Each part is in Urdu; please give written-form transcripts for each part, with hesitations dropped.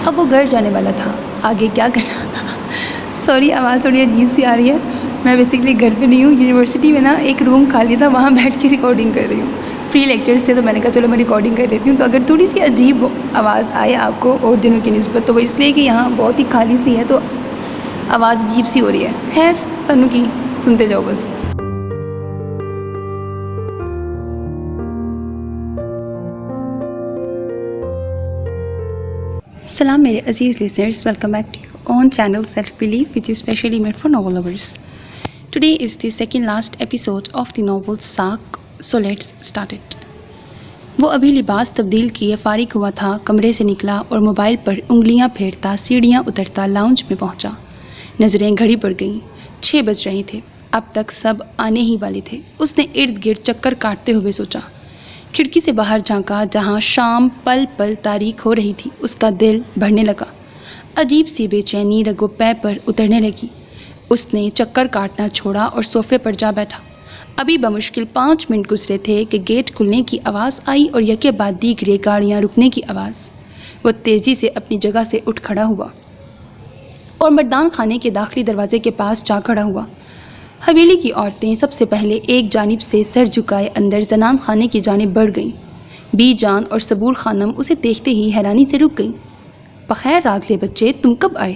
اب وہ گھر جانے والا تھا، آگے کیا کرنا تھا۔ سوری آواز تھوڑی عجیب سی آ رہی ہے، میں بیسکلی گھر پہ نہیں ہوں، یونیورسٹی میں نا ایک روم خالی تھا، وہاں بیٹھ کے ریکارڈنگ کر رہی ہوں۔ فری لیکچرز تھے تو میں نے کہا چلو میں ریکارڈنگ کر لیتی ہوں، تو اگر تھوڑی سی عجیب آواز آئے آپ کو اور دنوں کی نسبت تو وہ اس لیے کہ یہاں بہت ہی خالی سی ہے تو آواز عجیب سی ہو رہی ہے۔ خیر سنو کی سنتے جاؤ بس۔ سلام میرے عزیز listeners, welcome back to your own channel Self Belief, which is specially made for novel lovers. Today is the second last episode of the novel Saak, so let's start it. وہ ابھی لباس تبدیل کیے فارغ ہوا تھا، کمرے سے نکلا اور موبائل پر انگلیاں پھیرتا سیڑھیاں اترتا لاؤنج میں پہنچا۔ نظریں گھڑی پر گئیں، 6 بج رہے تھے، اب تک سب آنے ہی والے تھے۔ اس نے ارد گرد چکر کاٹتے ہوئے سوچا، کھڑکی سے باہر جھانکا جہاں شام پل پل تاریک ہو رہی تھی۔ اس کا دل بڑھنے لگا، عجیب سی بے چینی رگ و پے پر اترنے لگی۔ اس نے چکر کاٹنا چھوڑا اور صوفے پر جا بیٹھا۔ ابھی بمشکل 5 منٹ گزرے تھے کہ گیٹ کھلنے کی آواز آئی اور یکے بعد دیگرے گاڑیاں رکنے کی آواز۔ وہ تیزی سے اپنی جگہ سے اٹھ کھڑا ہوا اور مردان خانے کے داخلی دروازے کے پاس جا کھڑا ہوا۔ حویلی کی عورتیں سب سے پہلے ایک جانب سے سر جھکائے اندر زنان خانے کی جانب بڑھ گئیں۔ بی جان اور صبور خانم اسے دیکھتے ہی حیرانی سے رک گئیں۔ بخیر راگلے بچے، تم کب آئے؟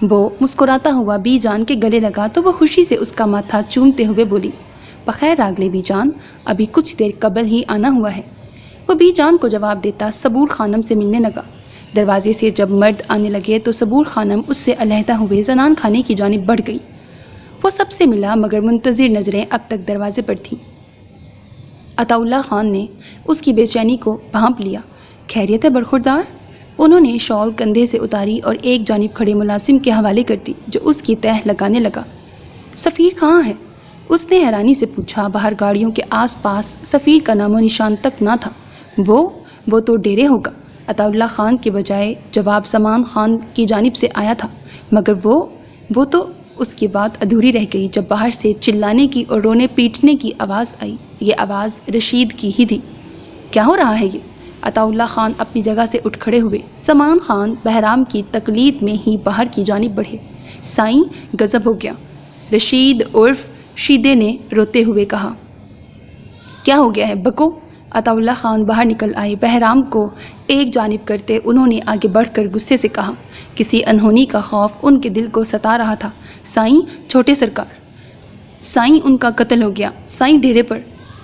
وہ مسکراتا ہوا بی جان کے گلے لگا تو وہ خوشی سے اس کا ماتھا چومتے ہوئے بولی، بخیر راگلے بی جان، ابھی کچھ دیر قبل ہی آنا ہوا ہے۔ وہ بی جان کو جواب دیتا صبور خانم سے ملنے لگا۔ دروازے سے جب مرد آنے لگے تو صبور خانم اس سے علیحدہ ہوئے زنان خانے کی جانب بڑھ گئی۔ وہ سب سے ملا مگر منتظر نظریں اب تک دروازے پر تھیں۔ عطا اللہ خان نے اس کی بے چینی کو بھانپ لیا۔ خیریت ہے برخوردار؟ انہوں نے شال کندھے سے اتاری اور ایک جانب کھڑے ملازم کے حوالے کر دی جو اس کی تہ لگانے لگا۔ سفیر کہاں ہے؟ اس نے حیرانی سے پوچھا۔ باہر گاڑیوں کے آس پاس سفیر کا نام و نشان تک نہ تھا۔ وہ تو ڈیرے ہوگا۔ عطا اللہ خان کے بجائے جواب زمان خان کی جانب سے آیا تھا، مگر وہ تو اس کی بات ادھوری رہ گئی جب باہر سے چلانے کی اور رونے پیٹنے کی آواز آئی۔ یہ آواز رشید کی ہی تھی۔ کیا ہو رہا ہے یہ؟ عطا اللہ خان اپنی جگہ سے اٹھ کھڑے ہوئے۔ زمان خان بہرام کی تقلید میں ہی باہر کی جانب بڑھے۔ سائیں غضب ہو گیا، رشید عرف شیدے نے روتے ہوئے کہا۔ کیا ہو گیا ہے بکو؟ عطا اللہ خان باہر نکل آئے۔ بہرام کو ایک جانب کرتے انہوں نے آگے بڑھ کر غصے سے کہا۔ کسی انہونی کا خوف ان کے دل کو ستا رہا تھا۔ سائیں چھوٹے سرکار، سائیں ان کا قتل ہو گیا، سائیں ڈیرے پر۔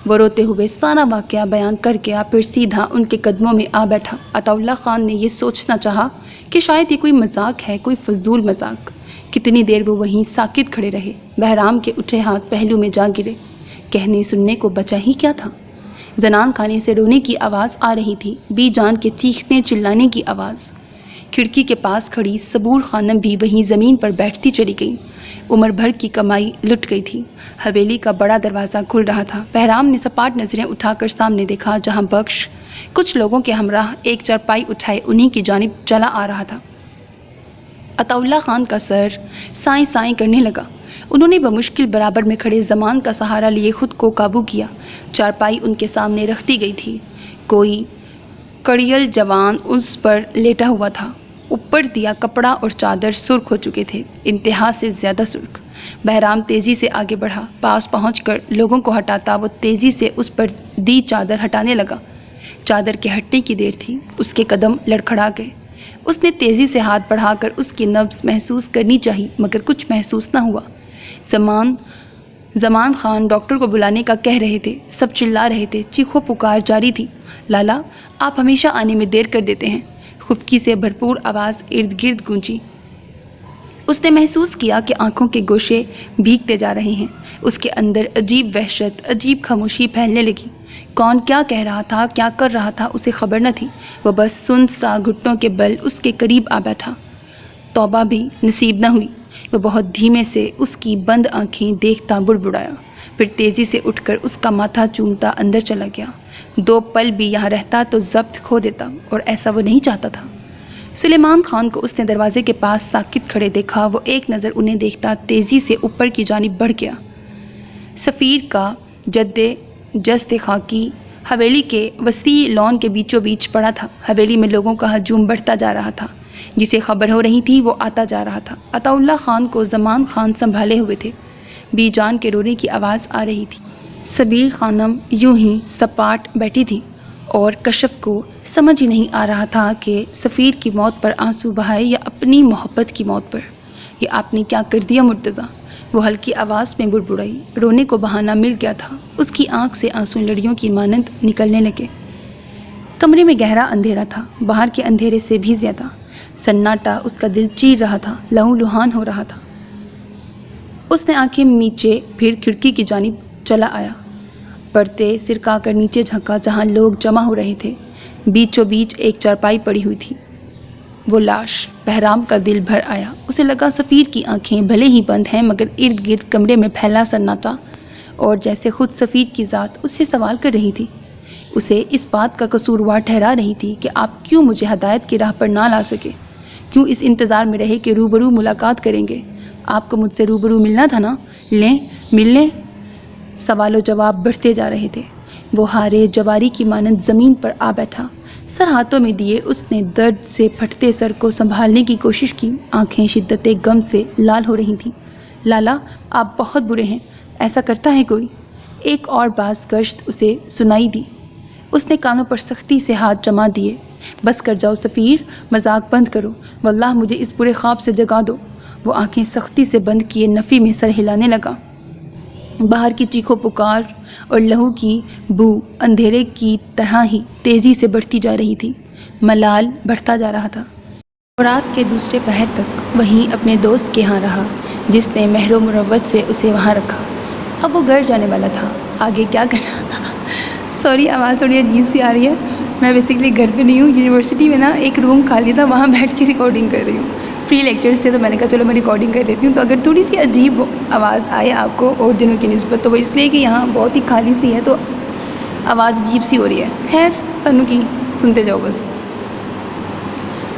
وہ روتے ہوئے سارا واقعہ بیان کر گیا، پھر سیدھا ان کے قدموں میں آ بیٹھا۔ عطا اللہ خان نے یہ سوچنا چاہا کہ شاید یہ کوئی مذاق ہے، کوئی فضول مذاق۔ کتنی دیر وہ وہیں ساکت کھڑے رہے۔ بہرام کے اٹھے ہاتھ پہلو میں جا گرے۔ کہنے سننے کو بچا ہی کیا تھا؟ زنان خانے سے رونے کی آواز آ رہی تھی، بی جان کے چیخنے چلانے کی آواز۔ کھڑکی کے پاس کھڑی صبور خانم بھی وہیں زمین پر بیٹھتی چلی گئی۔ عمر بھر کی کمائی لٹ گئی تھی۔ حویلی کا بڑا دروازہ کھل رہا تھا۔ بہرام نے سپاٹ نظریں اٹھا کر سامنے دیکھا جہاں بخش کچھ لوگوں کے ہمراہ ایک چارپائی اٹھائے انہی کی جانب چلا آ رہا تھا۔ عطا اللہ خان کا سر سائیں سائیں کرنے لگا۔ انہوں نے بمشکل برابر میں کھڑے زمان کا سہارا لیے خود کو قابو کیا۔ چارپائی ان کے سامنے رکھتی گئی تھی۔ کوئی کڑیل جوان اس پر لیٹا ہوا تھا۔ اوپر دیا کپڑا اور چادر سرخ ہو چکے تھے، انتہا سے زیادہ سرخ۔ بہرام تیزی سے آگے بڑھا، پاس پہنچ کر لوگوں کو ہٹاتا وہ تیزی سے اس پر دی چادر ہٹانے لگا۔ چادر کے ہٹنے کی دیر تھی، اس کے قدم لڑکھڑا گئے۔ اس نے تیزی سے ہاتھ بڑھا کر اس کی نبض محسوس کرنی چاہی مگر کچھ محسوس نہ ہوا۔ زمان خان ڈاکٹر کو بلانے کا کہہ رہے تھے، سب چلا رہے تھے، چیخو پکار جاری تھی۔ لالا آپ ہمیشہ آنے میں دیر کر دیتے ہیں، خفکی سے بھرپور آواز ارد گرد گونجی۔ اس نے محسوس کیا کہ آنکھوں کے گوشے بھیگتے جا رہے ہیں۔ اس کے اندر عجیب وحشت، عجیب خاموشی پھیلنے لگی۔ کون کیا کہہ رہا تھا، کیا کر رہا تھا، اسے خبر نہ تھی۔ وہ بس سن سا گھٹنوں کے بل اس کے قریب آ بیٹھا۔ توبہ بھی نصیب نہ ہوئی۔ وہ بہت دھیمے سے اس کی بند آنکھیں دیکھتا بڑبڑایا، پھر تیزی سے اٹھ کر اس کا ماتھا چومتا اندر چلا گیا۔ 2 پل بھی یہاں رہتا تو ضبط کھو دیتا، اور ایسا وہ نہیں چاہتا تھا۔ سلیمان خان کو اس نے دروازے کے پاس ساکت کھڑے دیکھا۔ وہ ایک نظر انہیں دیکھتا تیزی سے اوپر کی جانب بڑھ گیا۔ سفیر کا جسد خاکی حویلی کے وسیع لان کے بیچوں بیچ پڑا تھا۔ حویلی میں لوگوں کا ہجوم بڑھتا جا رہا تھا۔ جسے خبر ہو رہی تھی وہ آتا جا رہا تھا۔ عطا اللہ خان کو زمان خان سنبھالے ہوئے تھے۔ بی جان کے رونے کی آواز آ رہی تھی۔ سبیر خانم یوں ہی سپاٹ بیٹھی تھی اور کشف کو سمجھ ہی نہیں آ رہا تھا کہ سفیر کی موت پر آنسو بہائے یا اپنی محبت کی موت پر۔ یہ آپ نے کیا کر دیا مرتضیٰ؟ وہ ہلکی آواز میں بڑبڑائی۔ رونے کو بہانہ مل گیا تھا۔ اس کی آنکھ سے آنسو لڑیوں کی مانند نکلنے لگے۔ کمرے میں گہرا اندھیرا تھا، باہر کے اندھیرے سے بھی زیادہ۔ سناٹا اس کا دل چیر رہا تھا، لہو لہان ہو رہا تھا۔ اس نے آنکھیں نیچے پھر کھڑکی کی جانب چلا آیا، پردے سرکا کر نیچے جھانکا جہاں لوگ جمع ہو رہے تھے۔ بیچوں بیچ ایک چارپائی پڑی ہوئی تھی۔ وہ لاش بہرام کا دل بھر آیا۔ اسے لگا سفیر کی آنکھیں بھلے ہی بند ہیں مگر ارد گرد کمرے میں پھیلا سناٹا اور جیسے خود سفیر کی ذات اس سے سوال کر رہی تھی، اسے اس بات کا قصوروار ٹھہرا رہی تھی کہ آپ کیوں مجھے ہدایت کی راہ پر نہ لا سکے، کیوں اس انتظار میں رہے کہ روبرو ملاقات کریں گے۔ آپ کو مجھ سے روبرو ملنا تھا نا، لیں مل لیں۔ سوال و جواب بڑھتے جا رہے تھے۔ وہ ہارے جواری کی مانند زمین پر آ بیٹھا، سر ہاتھوں میں دیے اس نے درد سے پھٹتے سر کو سنبھالنے کی کوشش کی۔ آنکھیں شدت غم سے لال ہو رہی تھیں۔ لالا آپ بہت برے ہیں، ایسا کرتا ہے کوئی؟ ایک اور باز گشت اسے سنائی دی۔ اس نے کانوں پر سختی سے ہاتھ جما دیے۔ بس کر جاؤ سفیر، مذاق بند کرو، واللہ مجھے اس برے خواب سے جگا دو۔ وہ آنکھیں سختی سے بند کیے نفی میں سر ہلانے لگا۔ باہر کی چیخو پکار اور لہو کی بو اندھیرے کی طرح ہی تیزی سے بڑھتی جا رہی تھی۔ ملال بڑھتا جا رہا تھا۔ رات کے دوسرے پہر تک وہیں اپنے دوست کے ہاں رہا جس نے مہر و مروت سے اسے وہاں رکھا۔ اب وہ گھر جانے والا تھا، آگے کیا کرنا تھا؟ سوری آواز تھوڑی عجیب سی آ رہی ہے، میں بیسکلی گھر پہ نہیں ہوں، یونیورسٹی میں نا ایک روم خالی تھا، وہاں بیٹھ کے ریکارڈنگ کر رہی ہوں۔ فری لیکچرز تھے تو میں نے کہا چلو میں ریکارڈنگ کر لیتی ہوں، تو اگر تھوڑی سی عجیب آواز آئے آپ کو اور دنوں کی نسبت تو وہ اس لیے کہ یہاں بہت ہی خالی سی ہے تو آواز عجیب سی ہو رہی ہے۔ خیر سنو کی سنتے جاؤ بس۔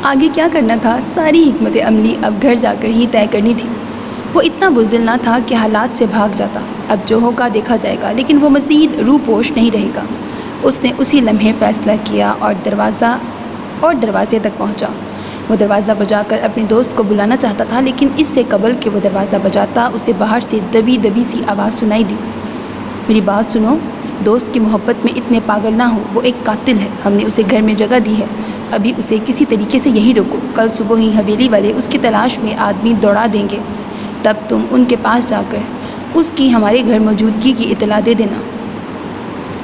آگے کیا کرنا تھا، ساری حکمت عملی اب گھر جا کر ہی طے کرنی تھی۔ وہ اتنا بزدل نہ تھا کہ حالات سے بھاگ جاتا، اب جو ہوگا دیکھا جائے گا، لیکن وہ مزید روپوش نہیں رہے گا۔ اس نے اسی لمحے فیصلہ کیا اور دروازے تک پہنچا۔ وہ دروازہ بجا کر اپنے دوست کو بلانا چاہتا تھا، لیکن اس سے قبل کہ وہ دروازہ بجاتا اسے باہر سے دبی دبی سی آواز سنائی دی۔ میری بات سنو، دوست کی محبت میں اتنے پاگل نہ ہو، وہ ایک قاتل ہے، ہم نے اسے گھر میں جگہ دی ہے، ابھی اسے کسی طریقے سے یہیں روکو، کل صبح ہی حویلی والے اس کی تلاش میں آدمی دوڑا دیں گے، تب تم ان کے پاس جا کر اس کی ہمارے گھر موجودگی کی اطلاع دے دینا۔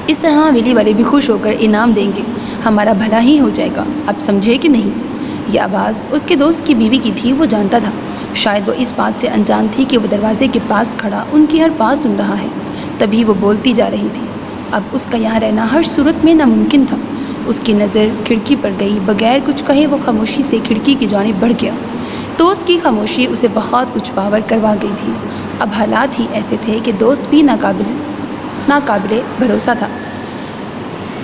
اس طرح حویلی والے بھی خوش ہو کر انعام دیں گے، ہمارا بھلا ہی ہو جائے گا، اب سمجھے کہ نہیں؟ یہ آواز اس کے دوست کی بیوی کی تھی۔ وہ جانتا تھا، شاید وہ اس بات سے انجان تھی کہ وہ دروازے کے پاس کھڑا ان کی ہر بات سن رہا ہے، تبھی وہ بولتی جا رہی تھی۔ اب اس کا یہاں رہنا ہر صورت میں ناممکن تھا۔ اس کی نظر کھڑکی پر گئی، بغیر کچھ کہے وہ خاموشی سے کھڑکی کی جانب بڑھ گیا۔ دوست کی خاموشی اسے بہت کچھ باور کروا گئی تھی۔ اب حالات ہی ایسے تھے کہ دوست بھی ناقابل بھروسہ تھا۔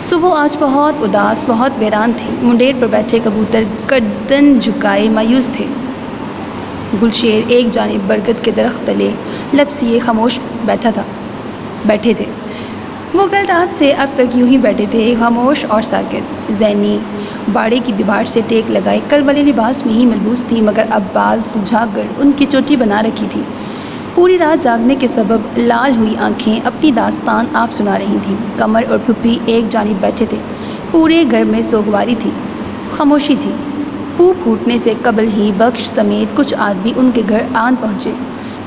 صبح آج بہت اداس، بہت ویران تھے۔ منڈیر پر بیٹھے کبوتر گردن جھکائے مایوس تھے۔ گلشیر ایک جانب برگد کے درخت تلے لپسیے خاموش بیٹھے تھے۔ وہ کل رات سے اب تک یوں ہی بیٹھے تھے، خاموش اور ساکت۔ زینی باڑے کی دیوار سے ٹیک لگائے کل والے لباس میں ہی ملبوس تھی، مگر اب بال سلجھا کر ان کی چوٹی بنا رکھی تھی۔ پوری رات جاگنے کے سبب لال ہوئی آنکھیں اپنی داستان آپ سنا رہی تھیں۔ کمر اور پھپھی ایک جانب بیٹھے تھے۔ پورے گھر میں سوگواری تھی، خاموشی تھی۔ پو پھوٹنے سے قبل ہی بخش سمیت کچھ آدمی ان کے گھر آن پہنچے۔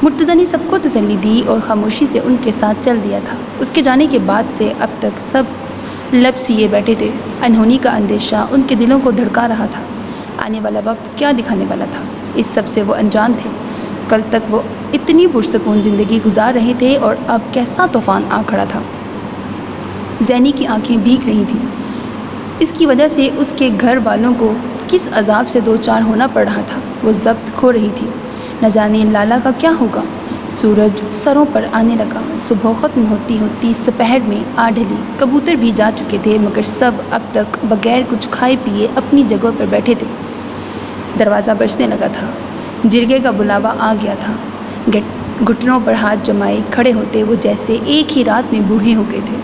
مرتضیٰ نے سب کو تسلی دی اور خاموشی سے ان کے ساتھ چل دیا تھا۔ اس کے جانے کے بعد سے اب تک سب لب سیے بیٹھے تھے۔ انہونی کا اندیشہ ان کے دلوں کو دھڑکا رہا تھا۔ آنے والا وقت کیا دکھانے والا تھا، اس سب سے وہ انجان تھے۔ کل تک وہ اتنی پرسکون زندگی گزار رہے تھے اور اب کیسا طوفان آ کھڑا تھا۔ زینی کی آنکھیں بھیگ رہی تھیں۔ اس کی وجہ سے اس کے گھر والوں کو کس عذاب سے دوچار ہونا پڑ رہا تھا، وہ ضبط کھو رہی تھی۔ نہ جانے لالا کا کیا ہوگا۔ سورج سروں پر آنے لگا، صبح ختم ہوتی ہوتی سپہر میں آ ڈھلی۔ کبوتر بھی جا چکے تھے، مگر سب اب تک بغیر کچھ کھائے پیے اپنی جگہوں پر بیٹھے تھے۔ دروازہ بجنے لگا تھا، جرگے کا بلاوا آ گیا تھا۔ گھٹنوں پر ہاتھ جمائے کھڑے ہوتے وہ جیسے ایک ہی رات میں بوڑھے ہو گئے تھے۔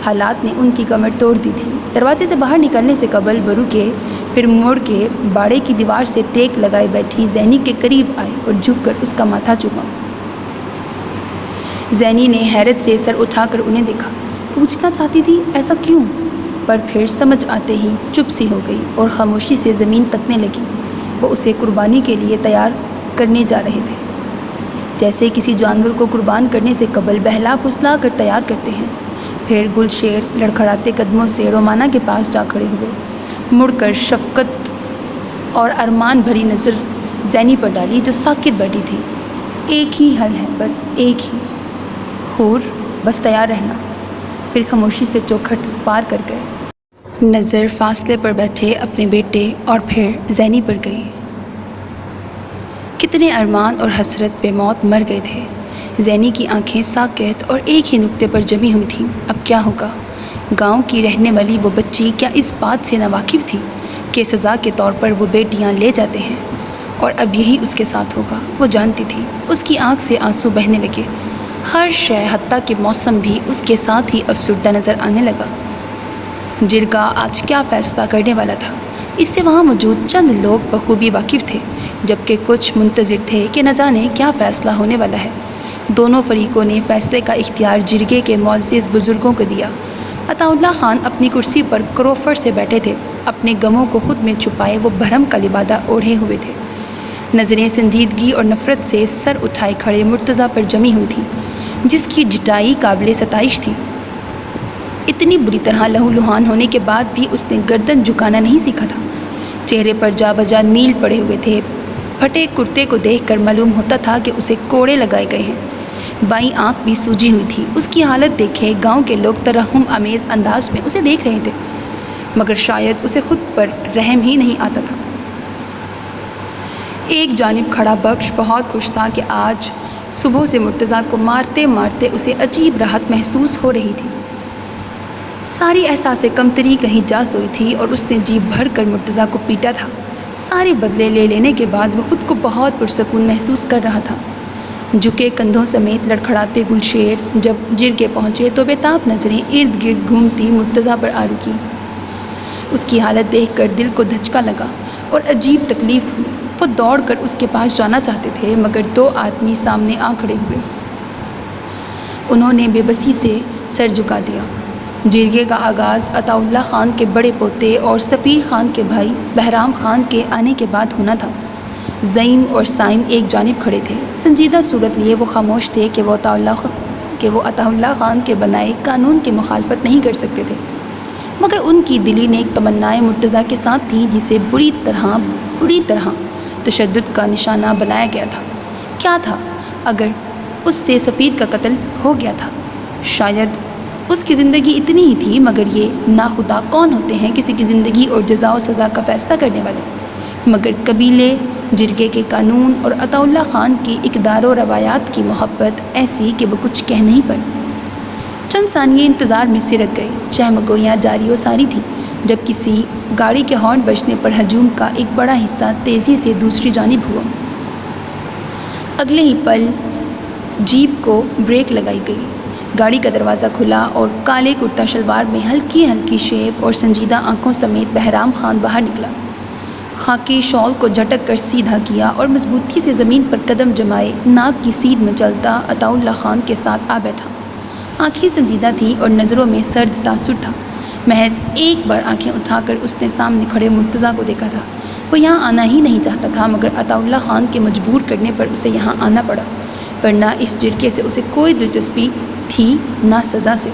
حالات نے ان کی کمر توڑ دی تھی۔ دروازے سے باہر نکلنے سے قبل وہ رکے، پھر مڑ کے باڑے کی دیوار سے ٹیک لگائے بیٹھی زینی کے قریب آئے اور جھک کر اس کا ماتھا چوما۔ زینی نے حیرت سے سر اٹھا کر انہیں دیکھا، پوچھنا چاہتی تھی ایسا کیوں، پر پھر سمجھ آتے ہی چپ سی ہو گئی اور خاموشی سے زمین تکنے لگی۔ وہ اسے قربانی کے لیے تیار کرنے جا رہے تھے، جیسے کسی جانور کو قربان کرنے سے قبل بہلا پھسلا کر تیار کرتے ہیں۔ پھر گلشیر لڑکھڑاتے قدموں سے رومانہ کے پاس جا کھڑے ہوئے، مڑ کر شفقت اور ارمان بھری نظر زینی پر ڈالی جو ساکت بیٹھی تھی۔ ایک ہی حل ہے، بس ایک ہی، خور، بس تیار رہنا۔ پھر خاموشی سے چوکھٹ پار کر گئے۔ نظر فاصلے پر بیٹھے اپنے بیٹے اور پھر زینی پر گئی۔ کتنے ارمان اور حسرت پہ موت مر گئے تھے۔ زینی کی آنکھیں ساکت اور ایک ہی نقطے پر جمی ہوئی تھیں۔ اب کیا ہوگا؟ گاؤں کی رہنے والی وہ بچی کیا اس بات سے ناواقف تھی کہ سزا کے طور پر وہ بیٹیاں لے جاتے ہیں، اور اب یہی اس کے ساتھ ہوگا؟ وہ جانتی تھی۔ اس کی آنکھ سے آنسو بہنے لگے۔ ہر شے حتیٰ کہ موسم بھی اس کے ساتھ ہی افسردہ نظر آنے لگا۔ جرگہ آج کیا فیصلہ کرنے والا تھا، اس سے وہاں موجود چند لوگ بخوبی واقف تھے، جبکہ کچھ منتظر تھے کہ نہ جانے کیا فیصلہ ہونے والا ہے۔ دونوں فریقوں نے فیصلے کا اختیار جرگے کے معزز بزرگوں کو دیا۔ عطا اللہ خان اپنی کرسی پر کروفر سے بیٹھے تھے، اپنے غموں کو خود میں چھپائے وہ بھرم کا لبادہ اوڑھے ہوئے تھے۔ نظریں سنجیدگی اور نفرت سے سر اٹھائے کھڑے مرتضیٰ پر جمی ہوئی تھیں، جس کی ڈٹائی قابل ستائش تھی۔ اتنی بری طرح لہو لہان ہونے کے بعد بھی اس نے گردن جھکانا نہیں سیکھا تھا۔ چہرے پر جا بجا نیل پڑے ہوئے تھے۔ پھٹے کرتے کو دیکھ کر معلوم ہوتا تھا کہ اسے کوڑے لگائے گئے ہیں۔ بائیں آنکھ بھی سوجی ہوئی تھی۔ اس کی حالت دیکھے گاؤں کے لوگ ترحم آمیز انداز میں اسے دیکھ رہے تھے، مگر شاید اسے خود پر رحم ہی نہیں آتا تھا۔ ایک جانب کھڑا بخش بہت خوش تھا کہ آج صبح سے مرتضیٰ کو مارتے مارتے اسے عجیب راحت محسوس ہو رہی تھی۔ ساری احساس کمتری کہیں جا سوئی تھی اور اس نے جی بھر کر مرتضیٰ کو پیٹا تھا۔ سارے بدلے لے لینے کے بعد وہ خود کو بہت پرسکون محسوس کر رہا تھا۔ جھکے کندھوں سمیت لڑکھڑاتے گلشیر جب جرگے پہنچے تو بےتاب نظریں ارد گرد گھومتی مرتضیٰ پر آ رکی۔ اس کی حالت دیکھ کر دل کو دھچکا لگا اور عجیب تکلیف ہوئی۔ وہ دوڑ کر اس کے پاس جانا چاہتے تھے، مگر دو آدمی سامنے آ کھڑے ہوئے۔ انہوں نے بے بسی سے سر جھکا دیا۔ جرگے کا آغاز عطا اللہ خان کے بڑے پوتے اور سفیر خان کے بھائی بہرام خان کے آنے کے بعد ہونا تھا۔ زعیم اور سائم ایک جانب کھڑے تھے۔ سنجیدہ صورت لیے وہ خاموش تھے کہ وہ عطا اللہ خان کے بنائے قانون کی مخالفت نہیں کر سکتے تھے، مگر ان کی دلی نیک تمنائیں مرتضیٰ کے ساتھ تھیں، جسے بری طرح تشدد کا نشانہ بنایا گیا تھا۔ کیا تھا اگر اس سے سفیر کا قتل ہو گیا تھا؟ شاید اس کی زندگی اتنی ہی تھی، مگر یہ ناخدا کون ہوتے ہیں کسی کی زندگی اور جزا و سزا کا فیصلہ کرنے والے؟ مگر قبیلے، جرگے کے قانون اور عطا اللہ خان کی اقدار و روایات کی محبت ایسی کہ وہ کچھ کہہ نہیں پائے۔ چند ثانیے انتظار میں سرک گئے۔ چہمگوئیاں جاری و ساری تھیں جب کسی گاڑی کے ہارن بجنے پر ہجوم کا ایک بڑا حصہ تیزی سے دوسری جانب ہوا۔ اگلے ہی پل جیپ کو بریک لگائی گئی۔ گاڑی کا دروازہ کھلا اور کالے کرتا شلوار میں ہلکی ہلکی شیپ اور سنجیدہ آنکھوں سمیت بہرام خان باہر نکلا۔ خاکی شال کو جھٹک کر سیدھا کیا اور مضبوطی سے زمین پر قدم جمائے ناک کی سیدھ میں چلتا عطا اللہ خان کے ساتھ آ بیٹھا۔ آنکھیں سنجیدہ تھیں اور نظروں میں سرد تاثر تھا۔ محض ایک بار آنکھیں اٹھا کر اس نے سامنے کھڑے مرتضیٰ کو دیکھا تھا۔ وہ یہاں آنا ہی نہیں چاہتا تھا، مگر عطا اللہ خان کے مجبور کرنے پر اسے یہاں آنا پڑا، ورنہ اس جرگے سے اسے کوئی دلچسپی تھی نہ سزا سے۔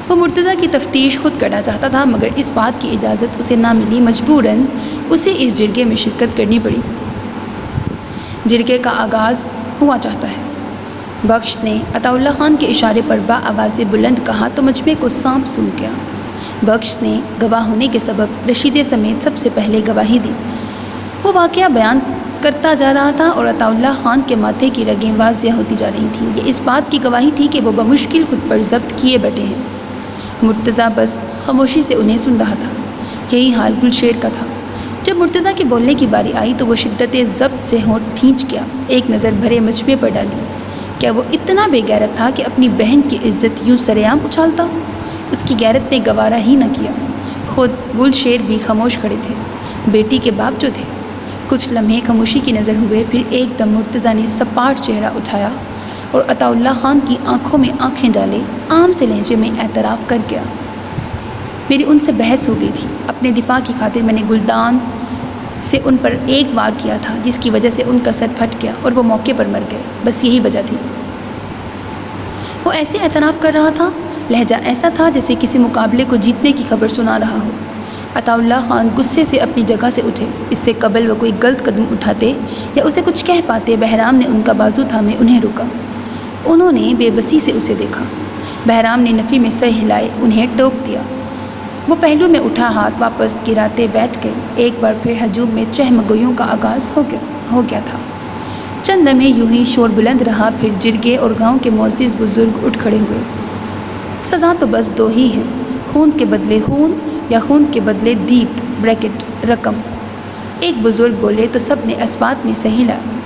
وہ مرتضیٰ کی تفتیش خود کرنا چاہتا تھا، مگر اس بات کی اجازت اسے نہ ملی۔ مجبوراً اسے اس جرگے میں شرکت کرنی پڑی۔ جرگے کا آغاز ہوا چاہتا ہے، بخش نے عطا اللہ خان کے اشارے پر آواز بلند کہا تو مجمع کو سانپ سونکھ گیا۔ بخش نے گواہ ہونے کے سبب رشیدے سمیت سب سے پہلے گواہی دی۔ وہ واقعہ بیان کرتا جا رہا تھا اور عطا اللہ خان کے ماتھے کی رگیں واضح ہوتی جا رہی تھیں۔ یہ اس بات کی گواہی تھی کہ وہ بمشکل خود پر ضبط کیے بیٹھے ہیں۔ مرتضیٰ بس خاموشی سے انہیں سن رہا تھا۔ یہی حال گلشیر کا تھا۔ جب مرتضیٰ کی بولنے کی باری آئی تو وہ شدت ضبط سے ہونٹ کھینچ گیا۔ ایک نظر بھرے مجمع پر ڈالی۔ کیا وہ اتنا بے غیرت تھا کہ اپنی بہن کی عزت یوں سرعام اچھالتا؟ اس کی غیرت نے گوارا ہی نہ کیا۔ خود گلشیر بھی خاموش کھڑے تھے، بیٹی کے باپ جو تھے۔ کچھ لمحے خاموشی کی نظر ہوئے، پھر ایک دم مرتضیٰ نے سپاٹ چہرہ اٹھایا اور عطا اللہ خان کی آنکھوں میں آنکھیں ڈالے عام سے لہجے میں اعتراف کر گیا، میری ان سے بحث ہو گئی تھی۔ اپنے دفاع کی خاطر میں نے گلدان سے ان پر ایک وار کیا تھا، جس کی وجہ سے ان کا سر پھٹ گیا اور وہ موقع پر مر گئے، بس یہی وجہ تھی۔ وہ ایسے اعتراف کر رہا تھا، لہجہ ایسا تھا جیسے کسی مقابلے کو جیتنے کی خبر سنا رہا ہو۔ عطا اللہ خان غصے سے اپنی جگہ سے اٹھے۔ اس سے قبل وہ کوئی غلط قدم اٹھاتے یا اسے کچھ کہہ پاتے، بہرام نے ان کا بازو تھامے انہیں روکا۔ انہوں نے بے بسی سے اسے دیکھا۔ بہرام نے نفی میں سر ہلائے انہیں ٹوک دیا۔ وہ پہلو میں اٹھا ہاتھ واپس گراتے بیٹھ گئے۔ ایک بار پھر ہجوم میں چہمگوئیوں کا آغاز ہو گیا تھا۔ چند لمحے یوں ہی شور بلند رہا، پھر جرگے اور گاؤں کے معزز بزرگ اٹھ کھڑے ہوئے۔ سزا تو بس دو ہی ہے، خون کے بدلے خون یا خون کے بدلے دیت بریکٹ رقم۔ ایک بزرگ بولے تو سب نے اسبات میں صحیح لایا۔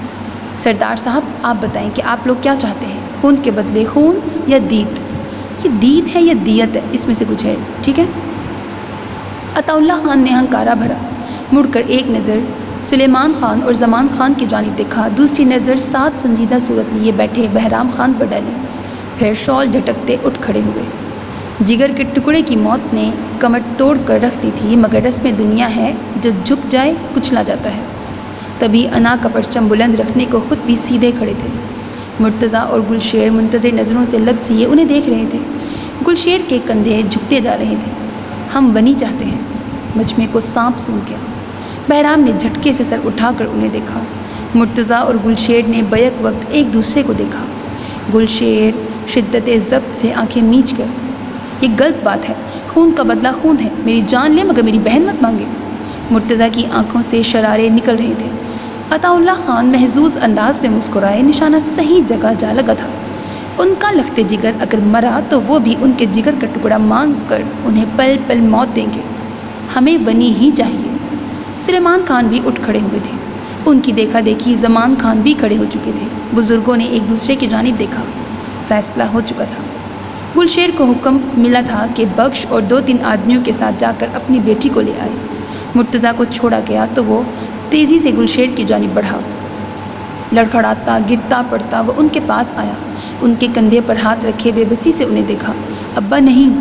سردار صاحب آپ بتائیں کہ آپ لوگ کیا چاہتے ہیں، خون کے بدلے خون یا دیت؟ یہ دیت ہے یا دیت ہے، اس میں سے کچھ ہے، ٹھیک ہے؟ عطا اللہ خان نے ہنکارا بھرا، مڑ کر ایک نظر سلیمان خان اور زمان خان کی جانب دیکھا، دوسری نظر ساتھ سنجیدہ صورت لیے بیٹھے بہرام خان پر ڈالی، پھر شال جھٹکتے اٹھ کھڑے ہوئے۔ جگر کے ٹکڑے کی موت نے کمر توڑ کر رکھ دی تھی، مگر رسم دنیا ہے جو جھک جائے کچلا جاتا ہے۔ تبھی انا کا پرچم بلند رکھنے کو خود بھی سیدھے کھڑے تھے۔ مرتضیٰ اور گلشیر منتظر نظروں سے لب سیے انہیں دیکھ رہے تھے۔ گلشیر کے کندھے جھکتے جا رہے تھے۔ ہم بنی چاہتے ہیں، مجمع کو سانپ سونگ گیا۔ بہرام نے جھٹکے سے سر اٹھا کر انہیں دیکھا۔ مرتضیٰ اور گلشیر نے بیک وقت ایک دوسرے کو دیکھا۔ گلشیر شدت ضبط سے آنکھیں میچ کر، یہ غلط بات ہے، خون کا بدلہ خون ہے، میری جان لے مگر میری بہن مت مانگے۔ مرتضیٰ کی آنکھوں سے شرارے نکل رہے تھے۔ عطا اللہ خان محظوظ انداز میں مسکرائے، نشانہ صحیح جگہ جا لگا تھا۔ ان کا لخت جگر اگر مرا تو وہ بھی ان کے جگر کا ٹکڑا مانگ کر انہیں پل پل موت دیں گے۔ ہمیں بنی ہی چاہیے۔ سلیمان خان بھی اٹھ کھڑے ہوئے تھے۔ ان کی دیکھا دیکھی زمان خان بھی کھڑے ہو چکے تھے۔ بزرگوں نے ایک دوسرے کی جانب دیکھا، فیصلہ ہو چکا تھا۔ گلشیر کو حکم ملا تھا کہ بخش اور 2-3 آدمیوں کے ساتھ جا کر اپنی بیٹی کو لے آئے۔ مرتضیٰ کو چھوڑا گیا تو وہ تیزی سے گلشیر کی جانب بڑھا۔ لڑکھڑاتا گرتا پڑتا وہ ان کے پاس آیا، ان کے کندھے پر ہاتھ رکھے بے بسی سے انہیں دیکھا۔ ابا نہیں،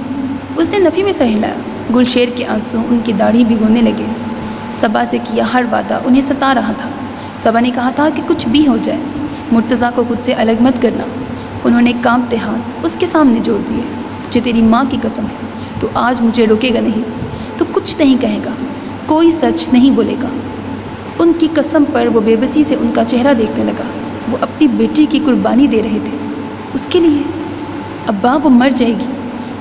اس نے نفی میں سر ہلایا۔ گلشیر کے آنسو ان کی داڑھی بھگونے لگے۔ صبا سے کیا ہر وعدہ انہیں ستا رہا تھا۔ صبا نے کہا تھا کہ کچھ بھی ہو جائے مرتضیٰ کو خود سے الگ مت کرنا۔ انہوں نے کانپتے ہاتھ اس کے سامنے جوڑ دیے۔ تجھے تیری ماں کی قسم ہے، تو آج مجھے روکے گا نہیں، تو کچھ نہیں کہے گا، کوئی سچ نہیں بولے گا۔ ان کی قسم پر وہ بے بسی سے ان کا چہرہ دیکھنے لگا۔ وہ اپنی بیٹی کی قربانی دے رہے تھے، اس کے لیے۔ ابا وہ مر جائے گی،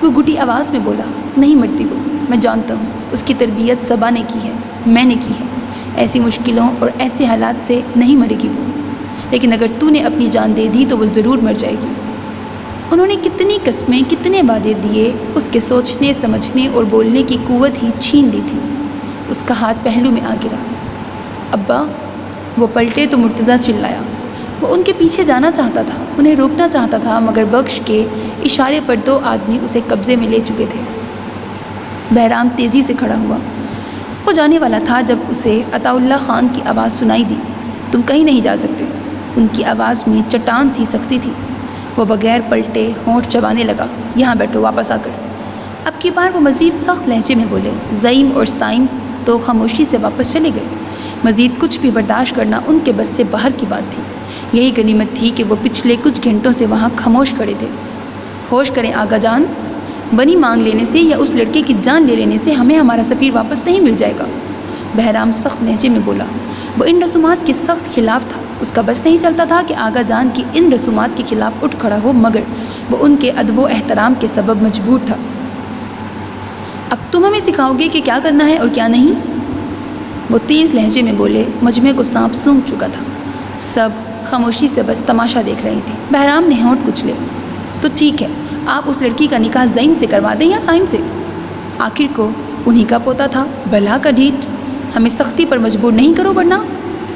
وہ گھٹی آواز میں بولا۔ نہیں مرتی وہ، میں جانتا ہوں، اس کی تربیت صبا نے کی ہے، میں نے کی ہے۔ ایسی مشکلوں اور ایسے حالات سے نہیں مرے گی وہ، لیکن اگر تو نے اپنی جان دے دی تو وہ ضرور مر جائے گی۔ انہوں نے کتنی قسمیں، کتنے وعدے دیے، اس کے سوچنے سمجھنے اور بولنے کی قوت ہی چھین لی تھی۔ اس کا ہاتھ پہلو میں آ گرا۔ ابا، وہ پلٹے تو مرتضیٰ چلایا۔ وہ ان کے پیچھے جانا چاہتا تھا، انہیں روکنا چاہتا تھا، مگر بخش کے اشارے پر 2 آدمی اسے قبضے میں لے چکے تھے۔ بہرام تیزی سے کھڑا ہوا۔ وہ جانے والا تھا جب اسے عطا اللہ خان کی آواز سنائی دی۔ تم کہیں نہیں جا سکتے۔ ان کی آواز میں چٹان سی سختی تھی۔ وہ بغیر پلٹے ہونٹ چبانے لگا۔ یہاں بیٹھو، واپس آ کر۔ اب کی بار وہ مزید سخت لہجے میں بولے۔ زعیم اور سائم تو خاموشی سے واپس چلے گئے۔ مزید کچھ بھی برداشت کرنا ان کے بس سے باہر کی بات تھی۔ یہی غنیمت تھی کہ وہ پچھلے کچھ گھنٹوں سے وہاں خاموش کھڑے تھے۔ ہوش کریں آغا جان، بنی مانگ لینے سے یا اس لڑکے کی جان لے لینے سے ہمیں ہمارا سفیر واپس نہیں مل جائے گا۔ بہرام سخت لہجے میں بولا۔ وہ ان رسومات کے سخت خلاف تھا۔ اس کا بس نہیں چلتا تھا کہ آغا جان کی ان رسومات کے خلاف اٹھ کھڑا ہو، مگر وہ ان کے ادب و احترام کے سبب مجبور تھا۔ اب تم ہمیں سکھاؤ گے کہ کیا کرنا ہے اور کیا نہیں؟ وہ تیز لہجے میں بولے۔ مجمع کو سانپ سونگ چکا تھا۔ سب خاموشی سے بس تماشا دیکھ رہے تھے۔ بہرام نے ہونٹ کچلے۔ تو ٹھیک ہے، آپ اس لڑکی کا نکاح زعیم سے کروا دیں یا سائم سے، آخر کو انہی کا پوتا تھا۔ بھلا کا ڈھیٹ، ہمیں سختی پر مجبور نہیں کرو، ورنہ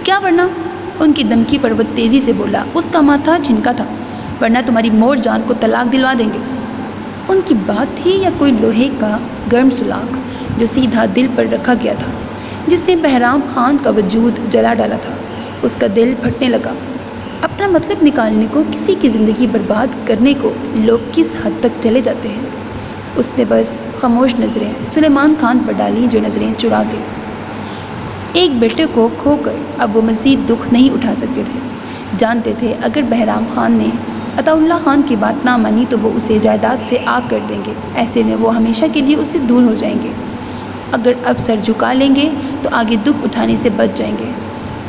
کیا ورنہ؟ ان کی دھمکی پر وہ تیزی سے بولا۔ اس کا ماتھا ٹھنکا تھا۔ ورنہ تمہاری مور جان کو طلاق دلوا دیں گے۔ ان کی بات تھی یا کوئی لوہے کا گرم سلاخ جو سیدھا دل پر رکھا گیا تھا، جس نے بہرام خان کا وجود جلا ڈالا تھا؟ اس کا دل پھٹنے لگا۔ اپنا مطلب نکالنے کو، کسی کی زندگی برباد کرنے کو لوگ کس حد تک چلے جاتے ہیں؟ اس نے بس خاموش نظریں سلیمان خان پر ڈالی، جو نظریں چرا گئی۔ ایک بیٹے کو کھو کر اب وہ مزید دکھ نہیں اٹھا سکتے تھے۔ جانتے تھے اگر بہرام خان نے عطا اللہ خان کی بات نہ مانی تو وہ اسے جائیداد سے آگ کر دیں گے۔ ایسے میں وہ ہمیشہ کے لیے اس سے دور ہو جائیں گے۔ اگر اب سر جھکا لیں گے تو آگے دکھ اٹھانے سے بچ جائیں گے۔